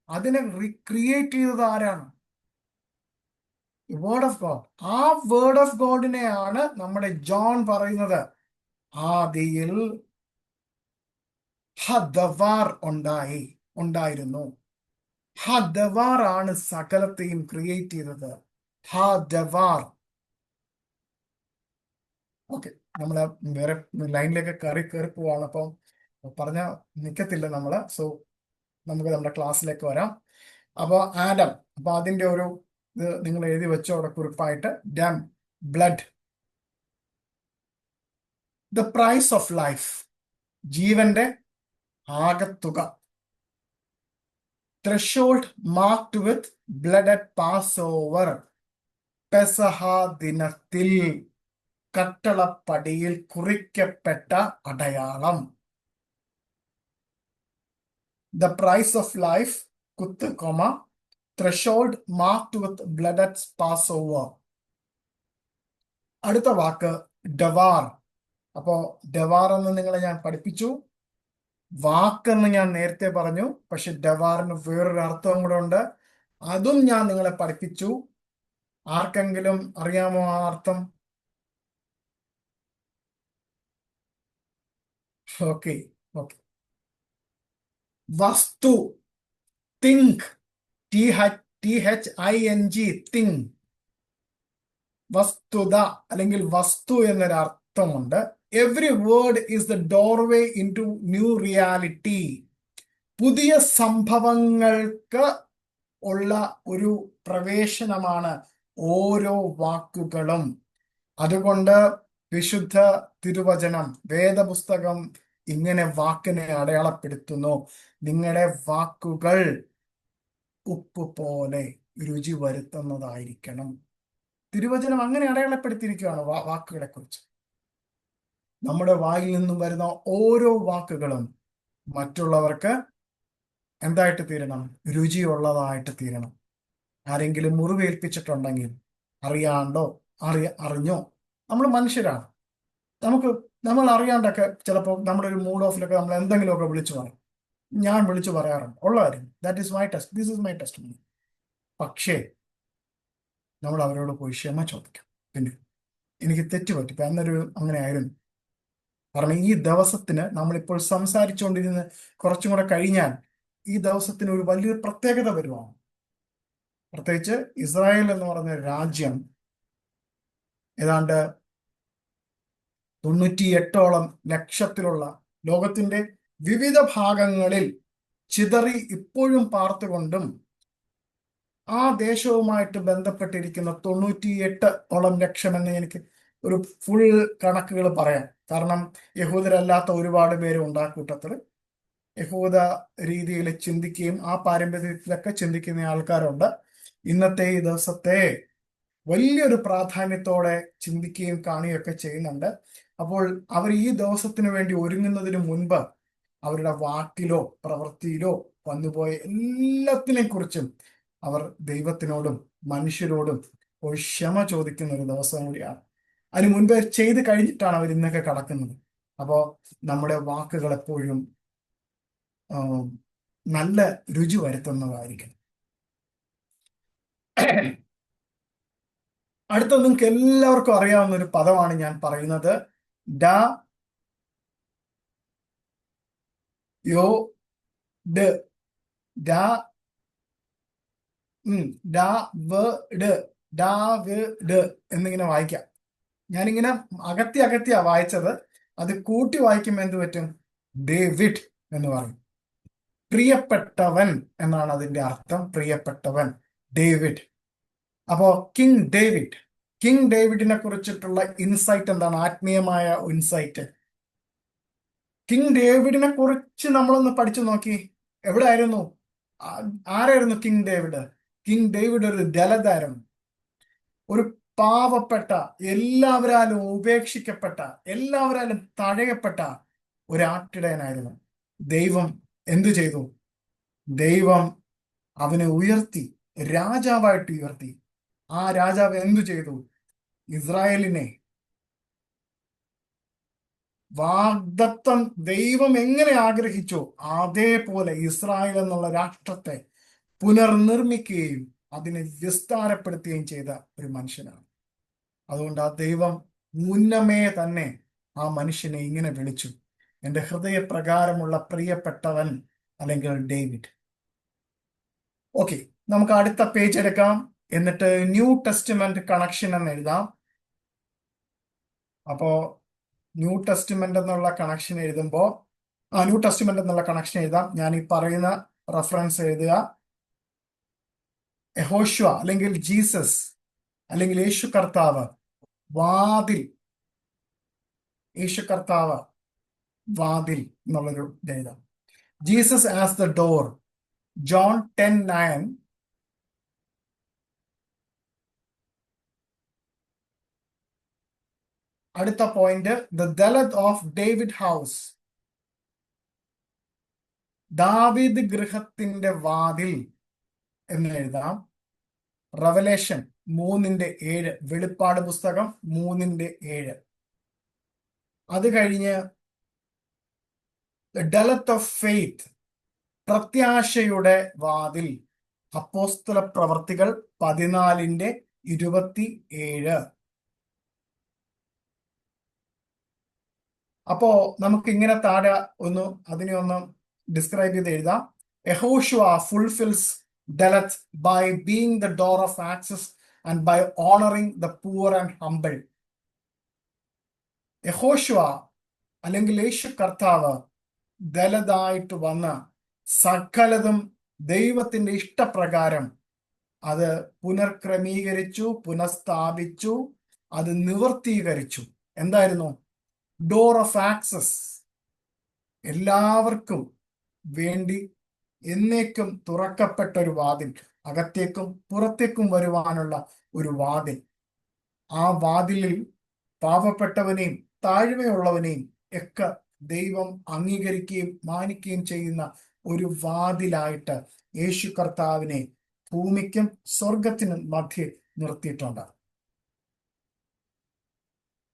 [SPEAKER 1] അതിനെ റീക്രിയേറ്റ് ചെയ്തത് ആരാണ്? Word of God. ആ വേർഡ് ഓഫ് ഗോഡിനെയാണ് നമ്മുടെ ജോൺ പറയുന്നത്, ആദിയിൽ ഹദവാർ ഉണ്ടായിരുന്നു. ഹാ ദവാർ ആണ് സകലത്തെയും ക്രിയേറ്റ് ചെയ്തത്. ഹാ ദവാർ. ഓക്കെ, നമ്മള് വേറെ ലൈനിലേക്ക് കയറി പോവാണ്. അപ്പം പറഞ്ഞ നിക്കത്തില്ല നമ്മള്. സോ നമുക്ക് നമ്മുടെ ക്ലാസ്സിലേക്ക് വരാം. അപ്പൊ ആഡം, അപ്പൊ അതിന്റെ ഒരു ഇത് നിങ്ങൾ എഴുതി വെച്ചോ അവിടെ കുറിപ്പായിട്ട്. Dam, blood. The price of life, ജീവന്റെ ആകത്തുക. Threshold marked with blood at Passover, Pesaha ദിനത്തിൽ കട്ടളപ്പടിയിൽ കുറിക്കപ്പെട്ട അടയാളം. ദ പ്രൈസ് ഓഫ് ലൈഫ് കുത്ത് comma threshold marked with blood at Passover. അടുത്ത വാക്ക് ഡവാർ. അപ്പോ ഡവാർ എന്ന് നിങ്ങളെ ഞാൻ പഠിപ്പിച്ചു. വാക്കെന്ന് ഞാൻ നേരത്തെ പറഞ്ഞു, പക്ഷെ ഡവാറിന് വേറൊരു അർത്ഥവും കൂടെ ഉണ്ട്. അതും ഞാൻ നിങ്ങളെ പഠിപ്പിച്ചു. ആർക്കെങ്കിലും അറിയാമോ ആ അർത്ഥം? Okay okay. വസ്തു, തിങ്ക്. THING, thing. വസ്തുത അല്ലെങ്കിൽ വസ്തു എന്നൊരു അർത്ഥമുണ്ട്. Every word is the doorway in to new reality. പുതിയ സംഭവങ്ങൾക്ക് ഉള്ള ഒരു പ്രവേശനമാണ് ഓരോ വാക്കുകളും. അതുകൊണ്ട് വിശുദ്ധ തിരുവചനം, വേദപുസ്തകം ഇങ്ങനെ വാക്കിനെ അടയാളപ്പെടുത്തുന്നു. നിങ്ങളുടെ വാക്കുകൾ ഉപ്പ് പോലെ രുചി വരുത്തുന്നതായിരിക്കണം. തിരുവചനം അങ്ങനെ അടയാളപ്പെടുത്തിയിരിക്കുകയാണ് വാക്കുകളെ കുറിച്ച്. നമ്മുടെ വായിൽ നിന്നും വരുന്ന ഓരോ വാക്കുകളും മറ്റുള്ളവർക്ക് എന്തായിട്ട് തീരണം? രുചിയുള്ളതായിട്ട് തീരണം. ആരെങ്കിലും മുറിവേൽപ്പിച്ചിട്ടുണ്ടെങ്കിൽ അറിയാണ്ടോ അറിഞ്ഞോ, നമ്മൾ മനുഷ്യരാണ്. നമ്മൾ അറിയാണ്ടൊക്കെ ചിലപ്പോൾ നമ്മുടെ ഒരു മൂഡ് ഓഫിലൊക്കെ നമ്മൾ എന്തെങ്കിലുമൊക്കെ വിളിച്ചു പറയും. ഞാൻ വിളിച്ചു പറയാറുണ്ട്, ഉള്ള കാര്യം. This is my test. പക്ഷേ നമ്മൾ അവരോട് പോയി ക്ഷമ ചോദിക്കാം. പിന്നെ എനിക്ക് തെറ്റുപറ്റി, ഇപ്പൊ അന്നൊരു അങ്ങനെ ആയിരുന്നു. കാരണം ഈ ദിവസത്തിന് നമ്മളിപ്പോൾ സംസാരിച്ചുകൊണ്ടിരുന്ന് കുറച്ചും കൂടെ കഴിഞ്ഞാൽ ഈ ദിവസത്തിന് ഒരു വലിയൊരു പ്രത്യേകത വരുവാണ്. പ്രത്യേകിച്ച് ഇസ്രായേൽ എന്ന് പറഞ്ഞ രാജ്യം ഏതാണ്ട് 98ഓളം ലക്ഷത്തിലുള്ള ലോകത്തിന്റെ വിവിധ ഭാഗങ്ങളിൽ ചിതറി ഇപ്പോഴും പാർത്തുകൊണ്ടും ആ ദേശവുമായിട്ട് ബന്ധപ്പെട്ടിരിക്കുന്ന 98ഓളം ലക്ഷം എന്ന് എനിക്ക് ഒരു ഫുൾ കണക്കുകൾ പറയാം. കാരണം യഹൂദരല്ലാത്ത ഒരുപാട് പേര് ഉണ്ട് ആ കൂട്ടത്തിൽ. യഹൂദ രീതിയിൽ ചിന്തിക്കുകയും ആ പാരമ്പര്യത്തിലൊക്കെ ചിന്തിക്കുന്ന ആൾക്കാരുണ്ട്. ഇന്നത്തെ ഈ ദിവസത്തെ വലിയൊരു പ്രാധാന്യത്തോടെ ചിന്തിക്കുകയും കാണുകയൊക്കെ ചെയ്യുന്നുണ്ട്. അപ്പോൾ അവർ ഈ ദിവസത്തിന് വേണ്ടി ഒരുങ്ങുന്നതിന് മുൻപ് അവരുടെ വാക്കിലോ പ്രവൃത്തിയിലോ വന്നുപോയ എല്ലാത്തിനെ കുറിച്ചും അവർ ദൈവത്തിനോടും മനുഷ്യരോടും ഒരു ക്ഷമ ചോദിക്കുന്ന ഒരു ദിവസം കൂടിയാണ്. അതിന് മുൻപ് ചെയ്ത് കഴിഞ്ഞിട്ടാണ് അവർ ഇന്നൊക്കെ കടക്കുന്നത്. അപ്പോൾ നമ്മുടെ വാക്കുകൾ എപ്പോഴും നല്ല രുചി വരുത്തുന്നതായിരിക്കും. അടുത്ത നിങ്ങൾക്ക് എല്ലാവർക്കും അറിയാവുന്ന ഒരു പദമാണ് ഞാൻ പറയുന്നത്. ഡ യോ ഡ്. ഡ ഡ വ ഡ്. ഡ വ ഡ് എന്നിങ്ങനെ വായിക്കാം. ഞാനിങ്ങനെ അകത്തിയാ വായിച്ചത്. അത് കൂട്ടി വായിക്കുമ്പോൾ എന്ത് പറ്റും? ഡേവിഡ് എന്ന് പറയും. പ്രിയപ്പെട്ടവൻ എന്നാണ് അതിന്റെ അർത്ഥം. പ്രിയപ്പെട്ടവൻ, ഡേവിഡ്. അപ്പോ കിങ് ഡേവിഡിനെ കുറിച്ചിട്ടുള്ള ഇൻസൈറ്റ് എന്താണ്? ആത്മീയമായ ഇൻസൈറ്റ്. കിങ് ഡേവിഡിനെ കുറിച്ച് നമ്മളൊന്ന് പഠിച്ചു നോക്കി. എവിടെ ആയിരുന്നു? ആരായിരുന്നു കിങ് ഡേവിഡ്? കിങ് ഡേവിഡ് ഒരു ദളിതനായിരുന്നു. ഒരു പാവപ്പെട്ട, എല്ലാവരാലും ഉപേക്ഷിക്കപ്പെട്ട, എല്ലാവരാലും തഴയപ്പെട്ട ഒരു ആട്ടിടയനായിരുന്നു. ദൈവം എന്തു ചെയ്തു? ദൈവം അവനെ ഉയർത്തി, രാജാവായിട്ട് ഉയർത്തി. ആ രാജാവ് എന്തു ചെയ്തു? ഇസ്രായേലിനെ വാഗ്ദത്തം ദൈവം എങ്ങനെ ആഗ്രഹിച്ചോ അതേപോലെ ഇസ്രായേൽ എന്നുള്ള രാഷ്ട്രത്തെ പുനർനിർമ്മിക്കുകയും അതിനെ വിസ്താരപ്പെടുത്തുകയും ചെയ്ത ഒരു മനുഷ്യനാണ്. അതുകൊണ്ട് ആ ദൈവം മുന്നമേ തന്നെ ആ മനുഷ്യനെ ഇങ്ങനെ വിളിച്ചു, എൻ്റെ ഹൃദയപ്രകാരമുള്ള പ്രിയപ്പെട്ടവൻ, അല്ലെങ്കിൽ ഡേവിഡ്. ഓക്കെ, നമുക്ക് അടുത്ത പേജ് എടുക്കാം. എന്നിട്ട് ന്യൂ ടെസ്റ്റ്മെന്റ് കണക്ഷൻ എന്ന് എഴുതാം. അപ്പോ ന്യൂ ടെസ്റ്റ്മെന്റ് എന്നുള്ള കണക്ഷൻ എഴുതുമ്പോൾ ന്യൂ ടെസ്റ്റ്മെന്റ് എന്നുള്ള കണക്ഷൻ എഴുതാം. ഞാൻ ഈ പറയുന്ന റെഫറൻസ് എഴുതുക. യഹോശുവ അല്ലെങ്കിൽ ജീസസ് അല്ലെങ്കിൽ യേശു കർത്താവ് വാതിൽ, യേശു കർത്താവ് വാതിൽ എന്നുള്ളൊരു എഴുതാം. Jesus as the door, John 10:9. അടുത്ത point, the dalet of David house, ദാവീദ് ഗൃഹത്തിന്റെ വാതിൽ എന്ന് എഴുതാം. റെവലേഷൻ 3:7, വെളിപ്പാട് പുസ്തകം 3:7. അത് കഴിഞ്ഞ് ഡെലത്ത് ഓഫ് ഫെയ്ത്ത്, പ്രത്യാശയുടെ വാതിൽ, അപ്പോസ്തല പ്രവർത്തികൾ 14:27. അപ്പോ നമുക്ക് ഇങ്ങനെ താഴെ അതിനെ ഒന്ന് ഡിസ്ക്രൈബ് ചെയ്ത് എഴുതാം. Yehoshua fulfils dalet by being the door of access and by honouring the poor and humble. Yehoshua അല്ലെങ്കിൽ യേശു കർത്താവ് ദലതായിട്ട് വന്ന് സകലതും ദൈവത്തിന്റെ ഇഷ്ടപ്രകാരം അത് പുനർക്രമീകരിച്ചു, പുനഃസ്ഥാപിച്ചു, അത് നിവർത്തീകരിച്ചു. എന്തായിരുന്നു? ഡോർ ഓഫ് ആക്സസ്, എല്ലാവർക്കും വേണ്ടി എന്നേക്കും തുറക്കപ്പെട്ട ഒരു വാതിൽ, അകത്തേക്കും പുറത്തേക്കും വരുവാനുള്ള ഒരു വാതിൽ. ആ വാതിലിൽ പാവപ്പെട്ടവനെയും താഴ്മയുള്ളവനെയും ഒക്കെ ദൈവം അംഗീകരിക്കുകയും മാനിക്കുകയും ചെയ്യുന്ന ഒരു വാതിലായിട്ട് യേശു കർത്താവിനെ ഭൂമിക്കും സ്വർഗത്തിനും മധ്യേ നിർത്തിയിട്ടുണ്ട്.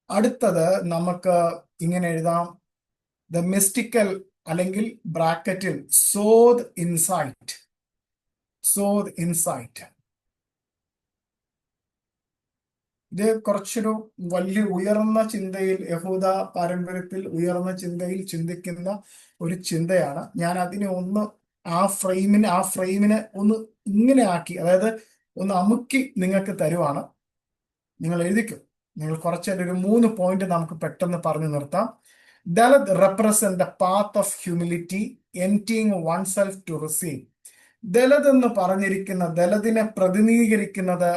[SPEAKER 1] അടുത്തത് നമുക്ക് ഇങ്ങനെ എഴുതാം, ദ മിസ്റ്റിക്കൽ അല്ലെങ്കിൽ ബ്രാക്കറ്റിൽ സോദ് ഇൻസൈറ്റ്, സോദ് ഇൻസൈറ്റ്. ഇത് കുറച്ചൊരു വലിയ ഉയർന്ന ചിന്തയിൽ, യഹൂദ പാരമ്പര്യത്തിൽ ഉയർന്ന ചിന്തയിൽ ചിന്തിക്കുന്ന ഒരു ചിന്തയാണ്. ഞാൻ അതിനെ ഒന്ന് ആ ഫ്രെയിമിനെ ഒന്ന് ഇങ്ങനെ ആക്കി, അതായത് ഒന്ന് അമുക്കി നിങ്ങൾക്ക് തരുവാണ്. നിങ്ങൾ എഴുതിക്കും. നിങ്ങൾ കുറച്ചൊരു 3 പോയിന്റ് നമുക്ക് പെട്ടെന്ന് പറഞ്ഞു നിർത്താം. Dalet represent the path of humility, emptying oneself to receive. Dalet എന്ന് പറഞ്ഞിരിക്കുന്ന, ദലതിനെ പ്രതിനിധീകരിക്കുന്നത്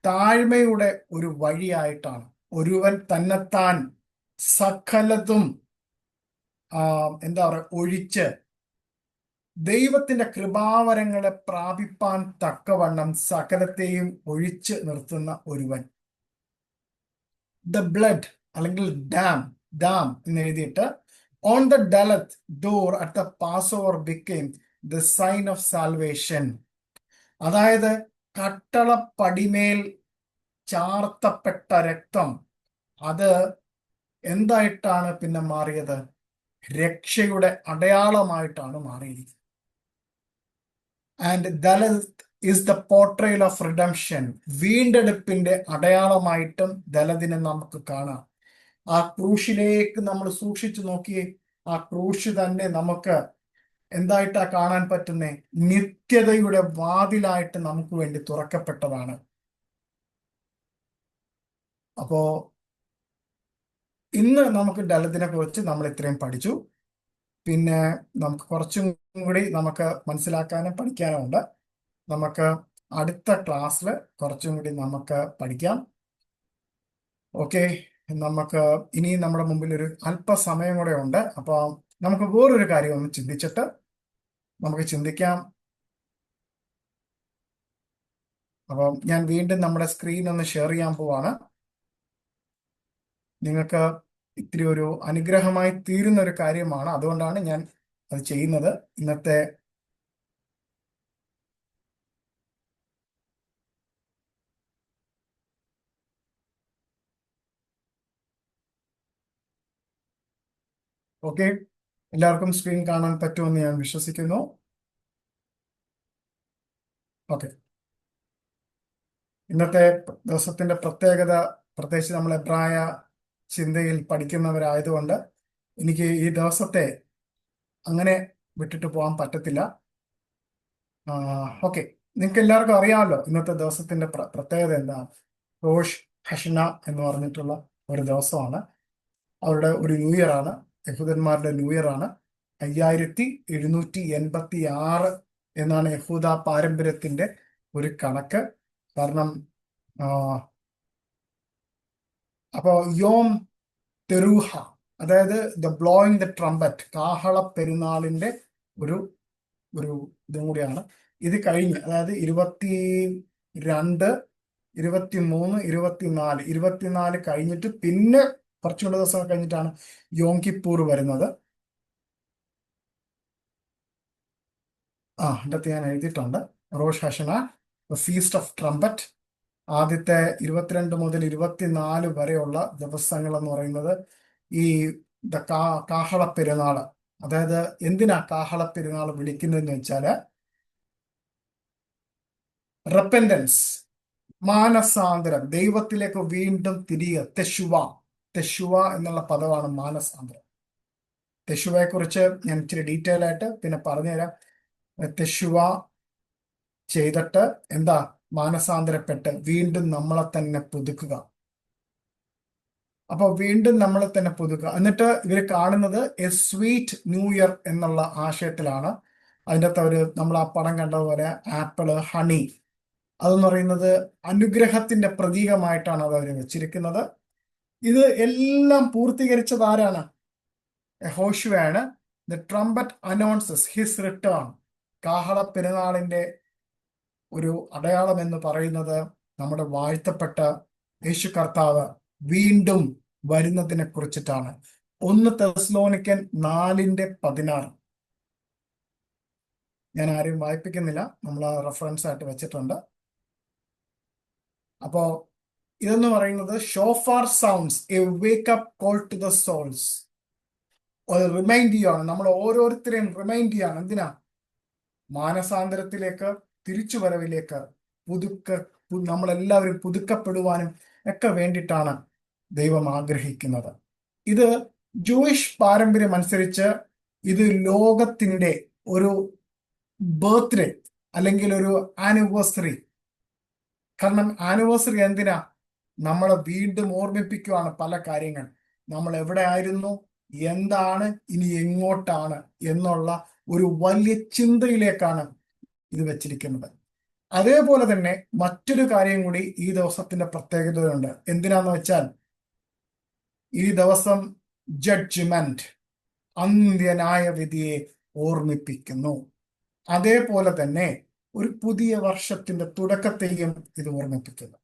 [SPEAKER 1] താഴ്മയുടെ ഒരു വഴിയായിട്ടാണ്. ഒരുവൻ തന്നെത്താൻ സകലതും എന്താ പറയുക ഒഴിച്ച് ദൈവത്തിന്റെ കൃപാവരങ്ങളെ പ്രാപിപ്പാൻ തക്കവണ്ണം സകലത്തെയും ഒഴിച്ച് നിർത്തുന്ന ഒരുവൻ. ദ ബ്ലഡ് അല്ലെങ്കിൽ ഡാം എന്ന് എഴുതിയിട്ട്, on the dalet door at the Passover became the sign of salvation. അതായത് കട്ടളപ്പടിമേൽ ചാർത്തപ്പെട്ട രക്തം അത് എന്തായിട്ടാണ് പിന്നെ മാറിയത്? രക്ഷയുടെ അടയാളമായിട്ടാണ് മാറിയിരിക്കുന്നത്. And dalet is the portrayal of redemption. വീണ്ടെടുപ്പിന്റെ അടയാളമായിട്ടും ദലതിനെ നമുക്ക് കാണാം. ആ ക്രൂശിലേക്ക് നമ്മൾ സൂക്ഷിച്ചു നോക്കിയേ, ആ ക്രൂശ് തന്നെ നമുക്ക് എന്തായിട്ടാ കാണാൻ പറ്റുന്നേ? നിത്യതയുടെ വാതിലായിട്ട് നമുക്ക് വേണ്ടി തുറക്കപ്പെട്ടതാണ്. അപ്പോ ഇന്ന് നമുക്ക് ദലതിനെ കുറിച്ച് നമ്മൾ ഇത്രയും പഠിച്ചു. പിന്നെ നമുക്ക് കുറച്ചും കൂടി നമുക്ക് മനസ്സിലാക്കാനും പഠിക്കാനും ഉണ്ട്. നമുക്ക് അടുത്ത ക്ലാസ്സിൽ കുറച്ചും കൂടി നമുക്ക് പഠിക്കാം. ഓക്കെ, നമുക്ക് ഇനി നമ്മുടെ മുമ്പിൽ ഒരു അല്പസമയം കൂടെ ഉണ്ട്. അപ്പോൾ നമുക്ക് വേറൊരു കാര്യം ഒന്ന് ചിന്തിച്ചിട്ട് നമുക്ക് ചിന്തിക്കാം. അപ്പം ഞാൻ വീണ്ടും നമ്മുടെ സ്ക്രീൻ ഒന്ന് ഷെയർ ചെയ്യാൻ പോവാണ്. നിങ്ങൾക്ക് ഇത്തിരി ഒരു അനുഗ്രഹമായി തീരുന്ന ഒരു കാര്യമാണ്, അതുകൊണ്ടാണ് ഞാൻ അത് ചെയ്യുന്നത്. ഇന്നത്തെ ഓക്കെ, എല്ലാവർക്കും സ്ക്രീൻ കാണാൻ പറ്റുമെന്ന് ഞാൻ വിശ്വസിക്കുന്നു. ഓക്കെ, ഇന്നത്തെ ദിവസത്തിന്റെ പ്രത്യേകത, പ്രത്യേകിച്ച് നമ്മൾ എബ്രായ ചിന്തയിൽ പഠിക്കുന്നവരായതുകൊണ്ട് എനിക്ക് ഈ ദിവസത്തെ അങ്ങനെ വിട്ടിട്ട് പോകാൻ പറ്റത്തില്ല. ഓക്കെ, നിങ്ങൾക്ക് എല്ലാവർക്കും അറിയാമല്ലോ ഇന്നത്തെ ദിവസത്തിന്റെ പ്രത്യേകത എന്താണ്. റോഷ് ഹഷന എന്ന് പറഞ്ഞിട്ടുള്ള ഒരു ദിവസമാണ്. അവരുടെ ഒരു ന്യൂ ഇയർ ആണ്, യഹൂദന്മാരുടെ ന്യൂ ഇയർ ആണ്. 5786 എന്നാണ് യഹൂദ പാരമ്പര്യത്തിന്റെ ഒരു കണക്ക്. കാരണം അപ്പോ യോം തെരൂഹ, അതായത് ദ ബ്ലോയിങ് ദ ട്രംപറ്റ്, കാഹള പെരുന്നാളിന്റെ ഒരു ഒരു ഇതും കൂടിയാണ്. ഇത് കഴിഞ്ഞ്, അതായത് 22, 23, 24 കഴിഞ്ഞിട്ട് പിന്നെ കുറച്ചുകൂടെ ദിവസം കഴിഞ്ഞിട്ടാണ് യോം കിപ്പൂർ വരുന്നത്. എൻ്റെ അകത്ത് ഞാൻ എഴുതിയിട്ടുണ്ട്. Rosh ഹഷന, feast of trumpet. ആദ്യത്തെ 22 മുതൽ 24 വരെയുള്ള ദിവസങ്ങൾ എന്ന് പറയുന്നത് ഈ കാഹള പെരുന്നാള്. അതായത് എന്തിനാ കാഹള പെരുന്നാൾ വിളിക്കുന്നതെന്ന് വെച്ചാല് റെപ്പൻഡൻസ്, മാനസാന്തരം, ദൈവത്തിലേക്ക് വീണ്ടും തിരികെ. തെശുവ എന്നുള്ള പദമാണ് മാനസാന്തരം. തെശുവയെ കുറിച്ച് ഞാൻ ഇച്ചിരി ഡീറ്റെയിൽ ആയിട്ട് പിന്നെ പറഞ്ഞുതരാം. തെശുവ ചെയ്തിട്ട് എന്താ, മാനസാന്തരപ്പെട്ട് വീണ്ടും നമ്മളെ തന്നെ പുതുക്കുക. അപ്പൊ വീണ്ടും നമ്മളെ തന്നെ പുതുക്കുക. എന്നിട്ട് ഇവര് കാണുന്നത് എ സ്വീറ്റ് ന്യൂ ഇയർ എന്നുള്ള ആശയത്തിലാണ്. അതിൻ്റെ അകത്ത് നമ്മൾ ആ പടം കണ്ടതുപോലെ ആപ്പിള്, ഹണി, അതെന്ന് പറയുന്നത് അനുഗ്രഹത്തിന്റെ പ്രതീകമായിട്ടാണ് അത് അവർ വെച്ചിരിക്കുന്നത്. ഇത് എല്ലാം പൂർത്തീകരിച്ചത് ആരാണ്? യഹോശുവയാണ്. The trumpet announces his return. കാഹള പെരുന്നാളിന്റെ ഒരു അടയാളം എന്ന് പറയുന്നത് നമ്മുടെ വാഴ്ത്തപ്പെട്ട യേശു കർത്താവ് വീണ്ടും വരുന്നതിനെ കുറിച്ചിട്ടാണ്. 1 തെസ്സലോനിക്കൻ 4:16. ഞാൻ ആരെയും വായിപ്പിക്കുന്നില്ല, നമ്മൾ ആ റെഫറൻസ് ആയിട്ട് വെച്ചിട്ടുണ്ട്. അപ്പോ ഇതെന്ന് പറയുന്നത് shofar sounds a wake up call to the souls. Remind ചെയ്യാണ്, നമ്മൾ ഓരോരുത്തരെയും റിമൈൻഡ് ചെയ്യാണ്. എന്തിനാ? മാനസാന്തരത്തിലേക്ക്, തിരിച്ചുവരവിലേക്ക്, നമ്മളെല്ലാവരും പുതുക്കപ്പെടുവാനും ഒക്കെ വേണ്ടിയിട്ടാണ് ദൈവം ആഗ്രഹിക്കുന്നത്. ഇത് ജൂയിഷ് പാരമ്പര്യം അനുസരിച്ച് ഇത് ലോകത്തിന്റെ ഒരു ബർത്ത്ഡേ അല്ലെങ്കിൽ ഒരു ആനിവേഴ്സറി. കാരണം ആനിവേഴ്സറി എന്തിനാ? നമ്മളെ വീണ്ടും ഓർമ്മിപ്പിക്കുകയാണ് പല കാര്യങ്ങൾ. നമ്മൾ എവിടെ ആയിരുന്നു, എന്താണ്, ഇനി എങ്ങോട്ടാണ് എന്നുള്ള ഒരു വലിയ ചിന്തയിലേക്കാണ് ഇത് വെച്ചിരിക്കുന്നത്. അതേപോലെ തന്നെ മറ്റൊരു കാര്യം കൂടി ഈ ദിവസത്തിന്റെ പ്രത്യേകതയുണ്ട്. എന്തിനാന്ന് വെച്ചാൽ ഈ ദിവസം ജഡ്ജ്മെന്റ്, അന്ത്യന്യായ വിധിയെ ഓർമ്മിപ്പിക്കുന്നു. അതേപോലെ തന്നെ ഒരു പുതിയ വർഷത്തിന്റെ തുടക്കത്തെയും ഇത് ഓർമ്മിപ്പിക്കുന്നു.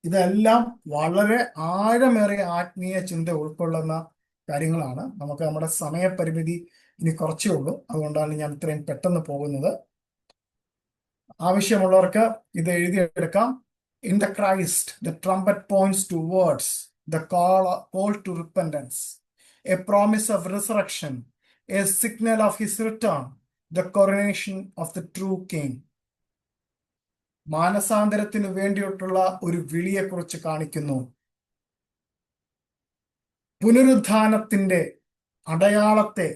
[SPEAKER 1] ഇതെല്ലാം വളരെ ആഴമേറിയ ആത്മീയ ചിന്ത ഉൾക്കൊള്ളുന്ന കാര്യങ്ങളാണ്. നമുക്ക് നമ്മുടെ സമയപരിമിതി ഇനി കുറച്ചേ ഉള്ളൂ, അതുകൊണ്ടാണ് ഞാൻ ഇത്രയും പെട്ടെന്ന് പോകുന്നത്. ആവശ്യമുള്ളവർക്ക് ഇത് എഴുതിയെടുക്കാം. In the Christ the trumpet points towards the call to repentance, a promise of resurrection, a signal of his return, the coronation of the true king. മാനസാന്തരത്തിന് വേണ്ടിയിട്ടുള്ള ഒരു വിളിയെക്കുറിച്ച് കാണിക്കുന്നു. പുനരുത്ഥാനത്തിന്റെ അടയാളത്തെ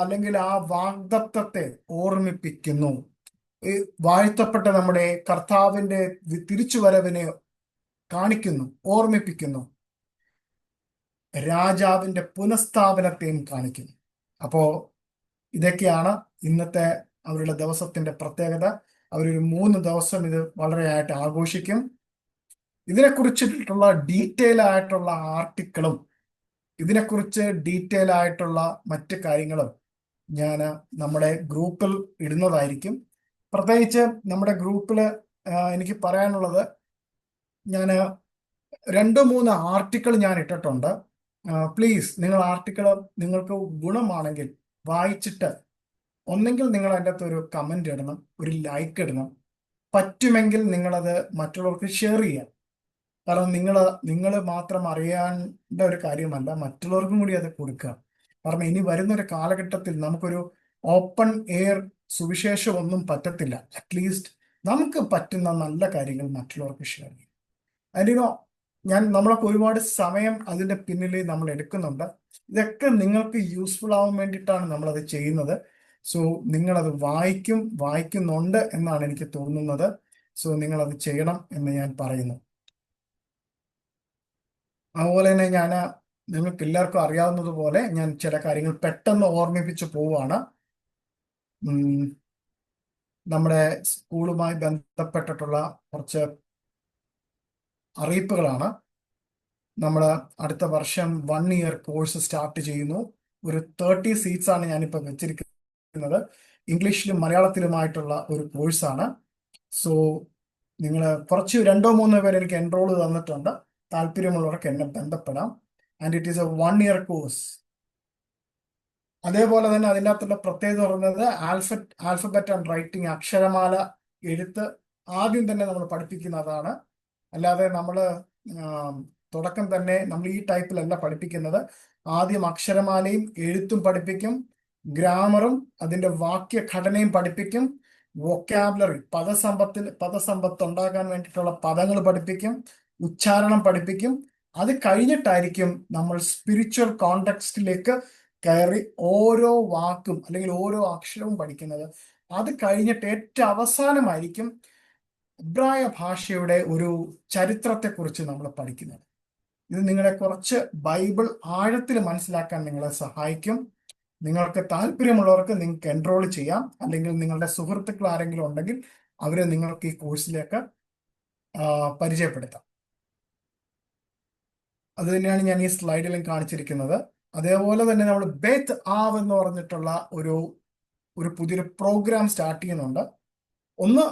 [SPEAKER 1] അല്ലെങ്കിൽ ആ വാഗ്ദത്തത്തെ ഓർമ്മിപ്പിക്കുന്നു. വാഴ്ത്തപ്പെട്ട നമ്മുടെ കർത്താവിന്റെ തിരിച്ചുവരവിനെ കാണിക്കുന്നു, ഓർമ്മിപ്പിക്കുന്നു. രാജാവിന്റെ പുനഃസ്ഥാപനത്തെയും കാണിക്കുന്നു. അപ്പോ ഇതൊക്കെയാണ് ഇന്നത്തെ അവരുടെ ദിവസത്തിന്റെ പ്രത്യേകത. അവരൊരു 3 ദിവസം ഇത് വളരെയായിട്ട് ആഘോഷിക്കും. ഇതിനെക്കുറിച്ചിട്ടുള്ള ഡീറ്റെയിൽ ആയിട്ടുള്ള ആർട്ടിക്കിളും ഇതിനെക്കുറിച്ച് ഡീറ്റെയിൽ ആയിട്ടുള്ള മറ്റ് കാര്യങ്ങളും ഞാൻ നമ്മുടെ ഗ്രൂപ്പിൽ ഇടുന്നതായിരിക്കും. പ്രത്യേകിച്ച് നമ്മുടെ ഗ്രൂപ്പിൽ എനിക്ക് പറയാനുള്ളത്, ഞാൻ 2-3 ആർട്ടിക്കിൾ ഞാൻ ഇട്ടിട്ടുണ്ട്. പ്ലീസ്, നിങ്ങൾ ആർട്ടിക്കിൾ നിങ്ങൾക്ക് ഗുണമാണെങ്കിൽ വായിച്ചിട്ട് ഒന്നെങ്കിൽ നിങ്ങൾ അതിൻ്റെ അകത്ത് ഒരു കമന്റ് ഇടണം, ഒരു ലൈക്ക് ഇടണം. പറ്റുമെങ്കിൽ നിങ്ങളത് മറ്റുള്ളവർക്ക് ഷെയർ ചെയ്യാം. കാരണം നിങ്ങൾ മാത്രം അറിയേണ്ട ഒരു കാര്യമല്ല, മറ്റുള്ളവർക്കും കൂടി അത് കൊടുക്കുക. കാരണം ഇനി വരുന്നൊരു കാലഘട്ടത്തിൽ നമുക്കൊരു ഓപ്പൺ എയർ സുവിശേഷം ഒന്നും പറ്റത്തില്ല. അറ്റ്ലീസ്റ്റ് നമുക്ക് പറ്റുന്ന നല്ല കാര്യങ്ങൾ മറ്റുള്ളവർക്ക് ഷെയർ ചെയ്യും. അതിനോ നമ്മളൊക്കെ ഒരുപാട് സമയം അതിന്റെ പിന്നിൽ നമ്മൾ എടുക്കുന്നുണ്ട്. ഇതൊക്കെ നിങ്ങൾക്ക് യൂസ്ഫുൾ ആവാൻ വേണ്ടിയിട്ടാണ് നമ്മളത് ചെയ്യുന്നത്. സോ നിങ്ങളത് വായിക്കുന്നുണ്ട് എന്നാണ് എനിക്ക് തോന്നുന്നത്. സോ നിങ്ങളത് ചെയ്യണം എന്ന് ഞാൻ പറയുന്നു. അതുപോലെ തന്നെ നിങ്ങൾക്ക് എല്ലാവർക്കും അറിയാവുന്നതുപോലെ ഞാൻ ചില കാര്യങ്ങൾ പെട്ടെന്ന് ഓർമ്മിപ്പിച്ചു പോവുകയാണ്. നമ്മുടെ സ്കൂളുമായി ബന്ധപ്പെട്ടിട്ടുള്ള കുറച്ച് അറിയിപ്പുകളാണ്. നമ്മൾ അടുത്ത വർഷം 1 ഇയർ കോഴ്സ് സ്റ്റാർട്ട് ചെയ്യുന്നു. ഒരു 30 സീറ്റ്സ് ആണ് ഞാനിപ്പോൾ വെച്ചിരിക്കുന്നത്. ഇംഗ്ലീഷിലും മലയാളത്തിലുമായിട്ടുള്ള ഒരു കോഴ്സാണ്. സോ നിങ്ങൾ കുറച്ച് 2-3 പേര് എനിക്ക് എൻറോൾ തന്നിട്ടുണ്ട്. താല്പര്യമുള്ളവർക്ക് എന്നെ ബന്ധപ്പെടാം. And it is A 1 year course. അതേപോലെ തന്നെ അതിൻ്റെ അകത്തുള്ള പ്രത്യേകത പറയുന്നത് ആൽഫബറ്റ് ആൻഡ് റൈറ്റിംഗ്, അക്ഷരമാല എഴുത്ത് ആദ്യം തന്നെ നമ്മൾ പഠിപ്പിക്കുന്നതാണ്. അല്ലാതെ നമ്മൾ തുടക്കം തന്നെ നമ്മൾ ഈ ടൈപ്പിലല്ല പഠിപ്പിക്കുന്നത്. ആദ്യം അക്ഷരമാലയും എഴുത്തും പഠിപ്പിക്കും, ഗ്രാമറും അതിൻ്റെ വാക്യഘടനയും പഠിപ്പിക്കും, വൊക്കാബുലറി പദസമ്പത്ത് ഉണ്ടാക്കാൻ വേണ്ടിയിട്ടുള്ള പദങ്ങൾ പഠിപ്പിക്കും, ഉച്ചാരണം പഠിപ്പിക്കും. അത് കഴിഞ്ഞിട്ടായിരിക്കും നമ്മൾ സ്പിരിച്വൽ കോണ്ടെക്സ്റ്റിലേക്ക് കയറി ഓരോ വാക്കും അല്ലെങ്കിൽ ഓരോ അക്ഷരവും പഠിക്കുന്നത്. അത് കഴിഞ്ഞിട്ട് ഏറ്റവും അവസാനമായിരിക്കും എബ്രായ ഭാഷയുടെ ഒരു ചരിത്രത്തെക്കുറിച്ച് നമ്മൾ പഠിക്കുന്നത്. ഇത് നിങ്ങളെ കുറച്ച് ബൈബിൾ ആഴത്തിൽ മനസ്സിലാക്കാൻ നിങ്ങളെ സഹായിക്കും. നിങ്ങൾക്ക് താല്പര്യമുള്ളവർക്ക് നിങ്ങൾക്ക് എൻറോൾ ചെയ്യാം. അല്ലെങ്കിൽ നിങ്ങളുടെ സുഹൃത്തുക്കൾ ആരെങ്കിലും ഉണ്ടെങ്കിൽ അവരെ നിങ്ങൾക്ക് ഈ കോഴ്സിലേക്ക് പരിചയപ്പെടുത്താം. അത് തന്നെയാണ് ഞാൻ ഈ സ്ലൈഡിലും കാണിച്ചിരിക്കുന്നത്. അതേപോലെ തന്നെ നമ്മൾ ബേത്ത് ആവ് എന്ന് പറഞ്ഞിട്ടുള്ള ഒരു പുതിയൊരു പ്രോഗ്രാം സ്റ്റാർട്ട് ചെയ്യുന്നുണ്ട്. ഒന്ന്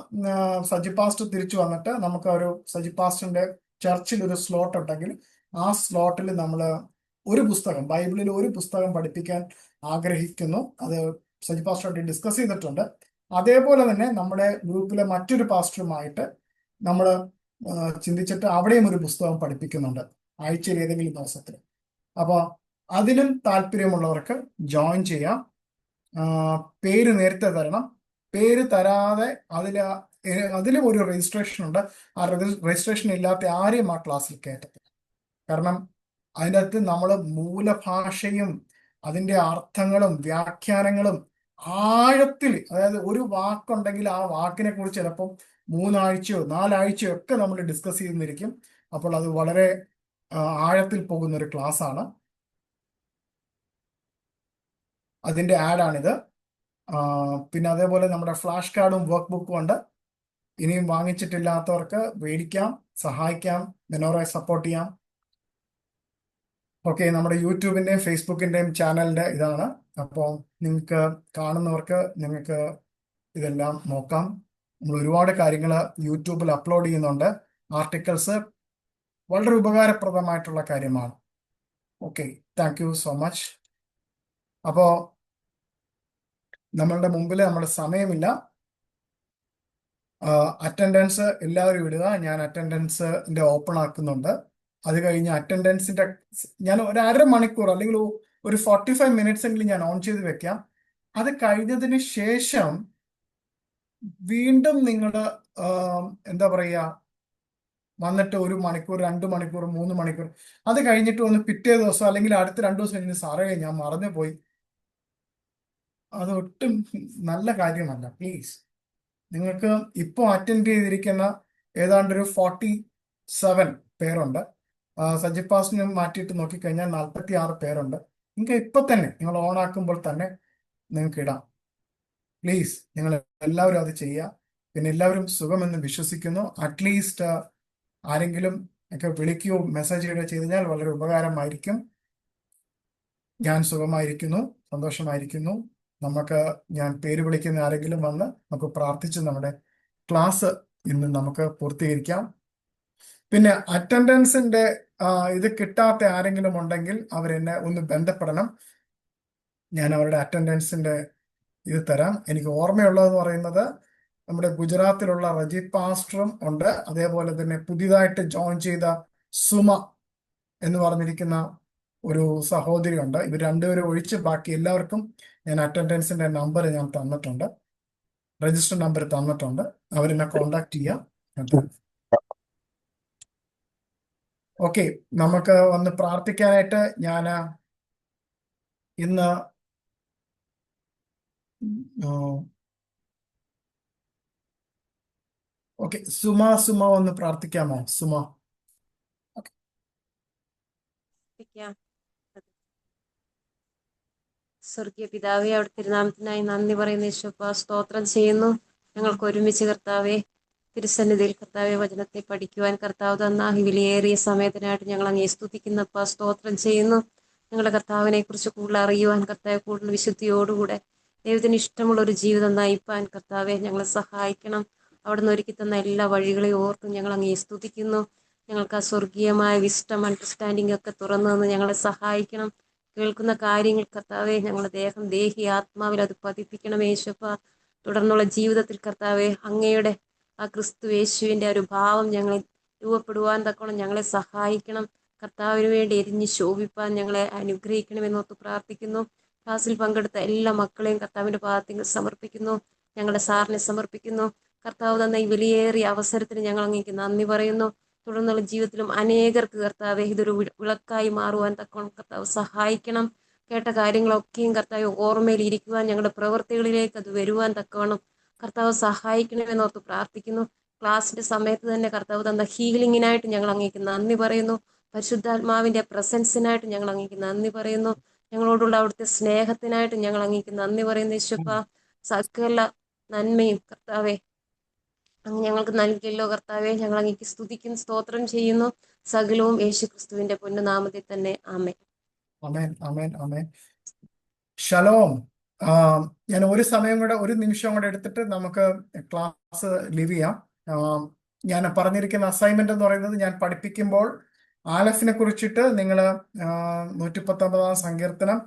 [SPEAKER 1] സജി പാസ്റ്റർ തിരിച്ചു വന്നിട്ട് നമുക്ക് സജി പാസ്റ്ററിന്റെ ചർച്ചിൽ ഒരു സ്ലോട്ട് ഉണ്ടെങ്കിൽ ആ സ്ലോട്ടിൽ നമ്മൾ ഒരു പുസ്തകം, ബൈബിളിൽ ഒരു പുസ്തകം പഠിപ്പിക്കാൻ ആഗ്രഹിക്കുന്നു. അത് സജി പാസ്റ്ററുമായിട്ട് ഡിസ്കസ് ചെയ്തിട്ടുണ്ട്. അതേപോലെ തന്നെ നമ്മുടെ ഗ്രൂപ്പിലെ മറ്റൊരു പാസ്റ്ററുമായിട്ട് നമ്മൾ ചിന്തിച്ചിട്ട് അവിടെയും ഒരു പുസ്തകം പഠിപ്പിക്കുന്നുണ്ട് ആഴ്ചയിൽ ഏതെങ്കിലും ദിവസത്തിൽ. അപ്പോൾ അതിനും താല്പര്യമുള്ളവർക്ക് ജോയിൻ ചെയ്യാം. പേര് നേരത്തെ തരണം. പേര് തരാതെ അതിലും ഒരു രജിസ്ട്രേഷൻ ഉണ്ട്. ആ രജിസ്ട്രേഷൻ ഇല്ലാത്ത ആരെയും ആ ക്ലാസ്സിൽ കയറ്റത്തില്ല. കാരണം അതിൻ്റെ അകത്ത് നമ്മൾ മൂലഭാഷയും അതിൻ്റെ അർത്ഥങ്ങളും വ്യാഖ്യാനങ്ങളും ആഴത്തിൽ, അതായത് ഒരു വാക്കുണ്ടെങ്കിൽ ആ വാക്കിനെ കുറിച്ച് ചിലപ്പം 3 ആഴ്ചയോ 4 ആഴ്ചയോ ഒക്കെ നമ്മൾ ഡിസ്കസ് ചെയ്യുന്നിരിക്കും. അപ്പോൾ അത് വളരെ ആഴത്തിൽ പോകുന്ന ഒരു ക്ലാസ് ആണ്. അതിൻ്റെ ആഡാണിത്. പിന്നെ അതേപോലെ നമ്മുടെ ഫ്ലാഷ് കാർഡും വർക്ക് ബുക്കും ഉണ്ട്. ഇനിയും വാങ്ങിച്ചിട്ടില്ലാത്തവർക്ക് മേടിക്കാം, സഹായിക്കാം, മെനോറയെ സപ്പോർട്ട് ചെയ്യാം. ഓക്കെ, നമ്മുടെ യൂട്യൂബിൻ്റെയും ഫേസ്ബുക്കിൻ്റെയും ചാനലിൻ്റെ ഇതാണ്. അപ്പോൾ നിങ്ങൾക്ക് കാണുന്നവർക്ക് നിങ്ങൾക്ക് ഇതെല്ലാം നോക്കാം. നമ്മൾ ഒരുപാട് കാര്യങ്ങൾ യൂട്യൂബിൽ അപ്ലോഡ് ചെയ്യുന്നുണ്ട്. ആർട്ടിക്കിൾസ് വളരെ ഉപകാരപ്രദമായിട്ടുള്ള കാര്യമാണ്. Okay, thank you so much. അപ്പോൾ നമ്മളുടെ മുമ്പിൽ നമ്മുടെ സമയമില്ല. അറ്റൻഡൻസ് എല്ലാവരും ഇടുക. ഞാൻ അറ്റൻഡൻസിൻ്റെ ഓപ്പൺ ആക്കുന്നുണ്ട്. അത് കഴിഞ്ഞ് അറ്റൻഡൻസിൻ്റെ ഞാൻ ഒരു 1/2 മണിക്കൂർ അല്ലെങ്കിൽ ഒരു 45 മിനിറ്റ്സ് എങ്കിലും ഞാൻ ഓൺ ചെയ്ത് വെക്കാം. അത് കഴിഞ്ഞതിന് ശേഷം വീണ്ടും നിങ്ങൾ എന്താ പറയുക, വന്നിട്ട് 1 മണിക്കൂർ 2 മണിക്കൂർ 3 മണിക്കൂർ അത് കഴിഞ്ഞിട്ട് വന്ന് പിറ്റേ ദിവസം അല്ലെങ്കിൽ അടുത്ത 2 ദിവസം കഴിഞ്ഞ് സാറേ ഞാൻ മറന്നു പോയി, അത് ഒട്ടും നല്ല കാര്യമല്ല. പ്ലീസ്, നിങ്ങൾക്ക് ഇപ്പോൾ അറ്റൻഡ് ചെയ്തിരിക്കുന്ന ഏതാണ്ട് ഒരു 47 പേരുണ്ട്. സജി പാസിന് മാറ്റിയിട്ട് നോക്കിക്കഴിഞ്ഞാൽ 46 പേരുണ്ട്. നിങ്ങൾക്ക് ഇപ്പം തന്നെ നിങ്ങൾ ഓൺ ആക്കുമ്പോൾ തന്നെ നിങ്ങൾക്ക് ഇടാം. പ്ലീസ്, നിങ്ങൾ എല്ലാവരും അത് ചെയ്യുക. പിന്നെ എല്ലാവരും സുഖമെന്ന് വിശ്വസിക്കുന്നു. അറ്റ്ലീസ്റ്റ് ആരെങ്കിലും ഒക്കെ വിളിക്കുകയോ മെസ്സേജ് ചെയ്യുകയോ ചെയ്ത് കഴിഞ്ഞാൽ വളരെ ഉപകാരമായിരിക്കും. ഞാൻ സുഖമായിരിക്കുന്നു, സന്തോഷമായിരിക്കുന്നു. ഞാൻ പേര് വിളിക്കുന്ന ആരെങ്കിലും വന്ന് നമുക്ക് പ്രാർത്ഥിച്ച് നമ്മുടെ ക്ലാസ് ഇന്ന് നമുക്ക് പൂർത്തീകരിക്കാം. പിന്നെ അറ്റൻഡൻസിന്റെ ഇത് കിട്ടാത്ത ആരെങ്കിലും ഉണ്ടെങ്കിൽ അവരെന്നെ ഒന്ന് ബന്ധപ്പെടണം. ഞാൻ അവരുടെ അറ്റൻഡൻസിന്റെ ഇത് തരാം. എനിക്ക് ഓർമ്മയുള്ളതെന്ന് പറയുന്നത് നമ്മുടെ ഗുജറാത്തിലുള്ള റജീത് പാസ്റ്ററും ഉണ്ട്. അതേപോലെ തന്നെ പുതിയതായിട്ട് ജോയിൻ ചെയ്ത സുമ എന്ന് പറഞ്ഞിരിക്കുന്ന ഒരു സഹോദരി ഉണ്ട്. ഇവർ രണ്ടുപേരും ഒഴിച്ച് ബാക്കി എല്ലാവർക്കും ഞാൻ അറ്റൻഡൻസിന്റെ നമ്പർ ഞാൻ തന്നിട്ടുണ്ട്, രജിസ്റ്റർ നമ്പർ തന്നിട്ടുണ്ട്. അവരെന്നെ കോണ്ടാക്ട് ചെയ്യാം. ഓക്കെ, നമുക്ക് വന്ന് പ്രാർത്ഥിക്കാനായിട്ട് ഞാൻ ഇന്ന് ഓക്കെ, സുമ ഒന്ന് പ്രാർത്ഥിക്കാമോ? സുമ.
[SPEAKER 5] പ്രാർത്ഥിക്കാം. സ്വർഗീയ പിതാവേ, അവിടെ തിരുനാമത്തിനായി നന്ദി പറയുന്ന യേശുപ്പാ, സ്തോത്രം ചെയ്യുന്നു. ഞങ്ങൾക്ക് ഒരുമിച്ച് കർത്താവെ തിരുസന്നിധിയിൽ കർത്താവെ വചനത്തെ പഠിക്കുവാൻ കർത്താവ് തന്ന ഈ വിലയേറിയ സമയത്തിനായിട്ട് ഞങ്ങൾ അങ്ങേ സ്തുതിക്കുന്നപ്പാ, സ്തോത്രം ചെയ്യുന്നു. ഞങ്ങളുടെ കർത്താവിനെ കുറിച്ച് കൂടുതൽ അറിയുവാൻ കർത്താവ് കൂടുതൽ വിശുദ്ധിയോടുകൂടെ ദൈവത്തിന് ഇഷ്ടമുള്ള ഒരു ജീവിതം നയിപ്പാൻ കർത്താവെ ഞങ്ങളെ സഹായിക്കണം. അവിടുന്ന് ഒരുക്കി തന്ന എല്ലാ വഴികളെയും ഓർത്ത് ഞങ്ങൾ അങ്ങേ സ്തുതിക്കുന്നു. ഞങ്ങൾക്ക് ആ സ്വർഗീയമായ വിസ്റ്റം അണ്ടർസ്റ്റാൻഡിംഗ് ഒക്കെ തുറന്നു തന്ന് ഞങ്ങളെ സഹായിക്കണം. കേൾക്കുന്ന കാര്യങ്ങൾ കർത്താവെ ഞങ്ങളുടെ ദേഹി ആത്മാവിൽ അത് പതിപ്പിക്കണം യേശുപ്പ. തുടർന്നുള്ള ജീവിതത്തിൽ കർത്താവെ അങ്ങയുടെ ആ ക്രിസ്തു യേശുവിൻ്റെ ഒരു ഭാവം ഞങ്ങളെ രൂപപ്പെടുവാൻ തക്കോണം ഞങ്ങളെ സഹായിക്കണം. കർത്താവിന് വേണ്ടി എരിഞ്ഞ് ശോഭിപ്പാൻ ഞങ്ങളെ അനുഗ്രഹിക്കണമെന്നോർത്ത് പ്രാർത്ഥിക്കുന്നു. ക്ലാസ്സിൽ പങ്കെടുത്ത എല്ലാ മക്കളെയും കർത്താവിൻ്റെ പാദത്തിൽ സമർപ്പിക്കുന്നു. ഞങ്ങളുടെ സാറിനെ സമർപ്പിക്കുന്നു. കർത്താവ് തന്ന ഈ വിലയേറിയ അവസരത്തിന് ഞങ്ങൾ അങ്ങേക്ക് നന്ദി പറയുന്നു. തുടർന്നുള്ള ജീവിതത്തിലും അനേകർക്ക് കർത്താവെ ഇതൊരു വിളക്കായി മാറുവാൻ തക്കോണം കർത്താവ് സഹായിക്കണം. കേട്ട കാര്യങ്ങളൊക്കെയും കർത്താവ് ഓർമ്മയിൽ ഇരിക്കുവാൻ ഞങ്ങളുടെ പ്രവൃത്തികളിലേക്ക് അത് വരുവാൻ തക്കവണ്ണം കർത്താവ് സഹായിക്കണമെന്നോർത്ത് പ്രാർത്ഥിക്കുന്നു. ക്ലാസ്സിന്റെ സമയത്ത് തന്നെ കർത്താവ് തന്ന ഹീലിങ്ങിനായിട്ട് ഞങ്ങൾ അങ്ങേക്ക് നന്ദി പറയുന്നു. പരിശുദ്ധാത്മാവിന്റെ പ്രസൻസിനായിട്ട് ഞങ്ങൾ അങ്ങേക്ക് നന്ദി പറയുന്നു. ഞങ്ങളോടുള്ള അവിടുത്തെ സ്നേഹത്തിനായിട്ട് ഞങ്ങൾ അങ്ങേക്ക് നന്ദി പറയുന്നു. യേശുപ്പ, സകല നന്മയും കർത്താവെ അങ്ങ് ഞങ്ങൾക്ക് നൽകിയല്ലോ കർത്താവെ. ഞങ്ങൾ അങ്ങേക്ക് സ്തുതിക്കും സ്തോത്രം ചെയ്യുന്നു. സകലവും യേശു ക്രിസ്തുവിന്റെ പൊന്നുനാമത്തിൽ തന്നെ. ആമേൻ.
[SPEAKER 1] ആമേൻ, ആമേൻ, ആമേൻ. ഷലോം. ഞാൻ ഒരു നിമിഷം കൂടെ എടുത്തിട്ട് നമുക്ക് ക്ലാസ് ലീവ് ചെയ്യാം. ഞാൻ പറഞ്ഞിരിക്കുന്ന അസൈൻമെന്റ് എന്ന് പറയുന്നത്, ഞാൻ പഠിപ്പിക്കുമ്പോൾ ആലഫിനെ കുറിച്ചിട്ട് നിങ്ങൾ 119 സങ്കീർത്തനം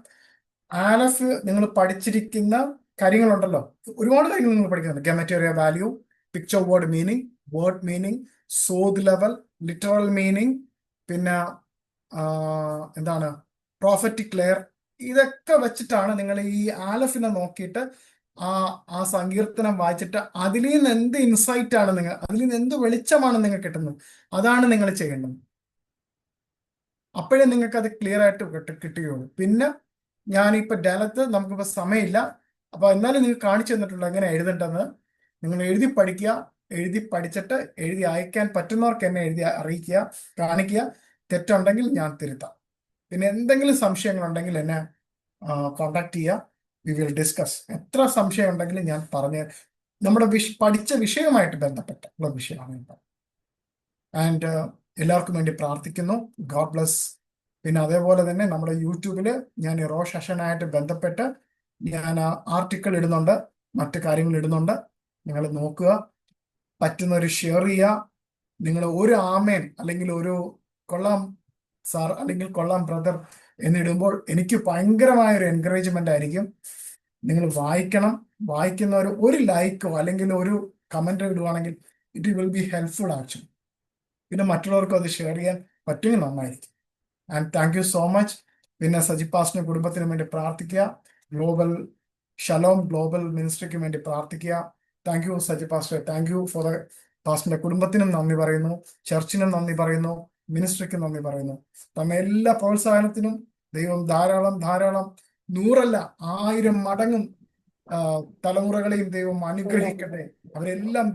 [SPEAKER 1] ആലഫ് നിങ്ങൾ പഠിച്ചിരിക്കുന്ന കാര്യങ്ങളുണ്ടല്ലോ, ഒരുപാട് കാര്യങ്ങൾ നിങ്ങൾ പഠിക്കുന്നുണ്ട്. Gematria value, picture word meaning, sod level, literal meaning, പിന്നെ എന്താണ് പ്രോഫറ്റിക് ലെയർ. ഇതൊക്കെ വെച്ചിട്ടാണ് നിങ്ങൾ ഈ ആലഫിനെ നോക്കിയിട്ട് ആ സങ്കീർത്തനം വായിച്ചിട്ട് അതിൽ നിന്ന് എന്ത് ഇൻസൈറ്റ് ആണ് അതിൽ നിന്ന് എന്ത് വെളിച്ചമാണ് നിങ്ങൾക്ക് കിട്ടുന്നത്, അതാണ് നിങ്ങൾ ചെയ്യേണ്ടത്. അപ്പോഴേ നിങ്ങൾക്ക് അത് ക്ലിയർ ആയിട്ട് കിട്ടുകയുള്ളൂ. പിന്നെ ഞാനിപ്പോൾ ഡയലത്ത് നമുക്കിപ്പോൾ സമയമില്ല, അപ്പോൾ എന്നാലും നിങ്ങൾ കാണിച്ചു തന്നിട്ടുള്ളൂ എങ്ങനെ എഴുതേണ്ടതെന്ന്. നിങ്ങൾ എഴുതി പഠിക്കുക, എഴുതി പഠിച്ചിട്ട് എഴുതി അയക്കാൻ പറ്റുന്നവർക്ക് എന്നെ എഴുതി അറിയിക്കുക, കാണിക്കുക. തെറ്റുണ്ടെങ്കിൽ ഞാൻ തിരുത്താം. പിന്നെ എന്തെങ്കിലും സംശയങ്ങളുണ്ടെങ്കിൽ എന്നെ കോണ്ടാക്ട് ചെയ്യുക. We will discuss. എത്ര സംശയം ഉണ്ടെങ്കിലും ഞാൻ നമ്മുടെ പഠിച്ച വിഷയവുമായിട്ട് ബന്ധപ്പെട്ട വിഷയമാണ്. ആൻഡ് എല്ലാവർക്കും വേണ്ടി പ്രാർത്ഥിക്കുന്നു. God bless. പിന്നെ അതേപോലെ തന്നെ നമ്മുടെ യൂട്യൂബിൽ ഞാൻ റോഷ് ഹഷനായിട്ട് ബന്ധപ്പെട്ട് ഞാൻ ആർട്ടിക്കിൾ ഇടുന്നുണ്ട്, മറ്റു കാര്യങ്ങൾ ഇടുന്നുണ്ട്. നിങ്ങൾ നോക്കുക, പറ്റുന്നവർ ഷെയർ ചെയ്യുക. നിങ്ങൾ ഒരു ആമേൻ അല്ലെങ്കിൽ ഒരു കൊള്ളാം സാർ അല്ലെങ്കിൽ കൊള്ളാം ബ്രദർ എന്നിടുമ്പോൾ എനിക്ക് ഭയങ്കരമായൊരു എൻകറേജ്മെന്റ് ആയിരിക്കും. നിങ്ങൾ വായിക്കണം. വായിക്കുന്നവർ ഒരു ലൈക്കോ അല്ലെങ്കിൽ ഒരു കമന്റോ ഇടുവാണെങ്കിൽ it will be helpful actually. പിന്നെ മറ്റുള്ളവർക്കും അത് ഷെയർ ചെയ്യാൻ പറ്റുമെങ്കിൽ നന്നായിരിക്കും. And thank you so much. പിന്നെ സജിപാസ്റ്റിന്റെ കുടുംബത്തിന് വേണ്ടി പ്രാർത്ഥിക്കുക. ഷലോം ഗ്ലോബൽ മിനിസ്ട്രിക്ക് വേണ്ടി പ്രാർത്ഥിക്കുക. Thank you Saji pastor. Thank you for പാസ്റ്റിന്റെ കുടുംബത്തിനും നന്ദി പറയുന്നു, ചർച്ചിനും നന്ദി പറയുന്നു, മിനിസ്ട്രിക്ക് നന്ദി പറയുന്നു. തന്ന എല്ലാ പ്രോത്സാഹനത്തിനും ദൈവം ധാരാളം 100 അല്ല 1000 മടങ്ങും തലമുറകളെയും ദൈവം അനുഗ്രഹിക്കട്ടെ. അവരെല്ലാം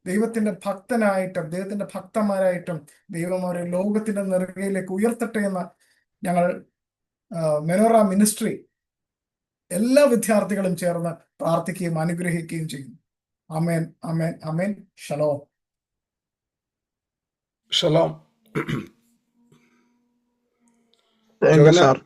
[SPEAKER 1] ദൈവത്തിന്റെ ഭക്തനായിട്ടും ദൈവത്തിന്റെ ഭക്തന്മാരായിട്ടും ദൈവം അവരെ ലോകത്തിന്റെ നെറുകയിലേക്ക് ഉയർത്തട്ടെ എന്ന് ഞങ്ങൾ മെനോറ മിനിസ്ട്രി എല്ലാ വിദ്യാർത്ഥികളും ചേർന്ന് പ്രാർത്ഥിക്കുകയും അനുഗ്രഹിക്കുകയും ചെയ്യും. ആമേൻ, ആമേൻ, ആമേൻ. ഷലോം.
[SPEAKER 3] ഷലോം.
[SPEAKER 2] Thank you sir.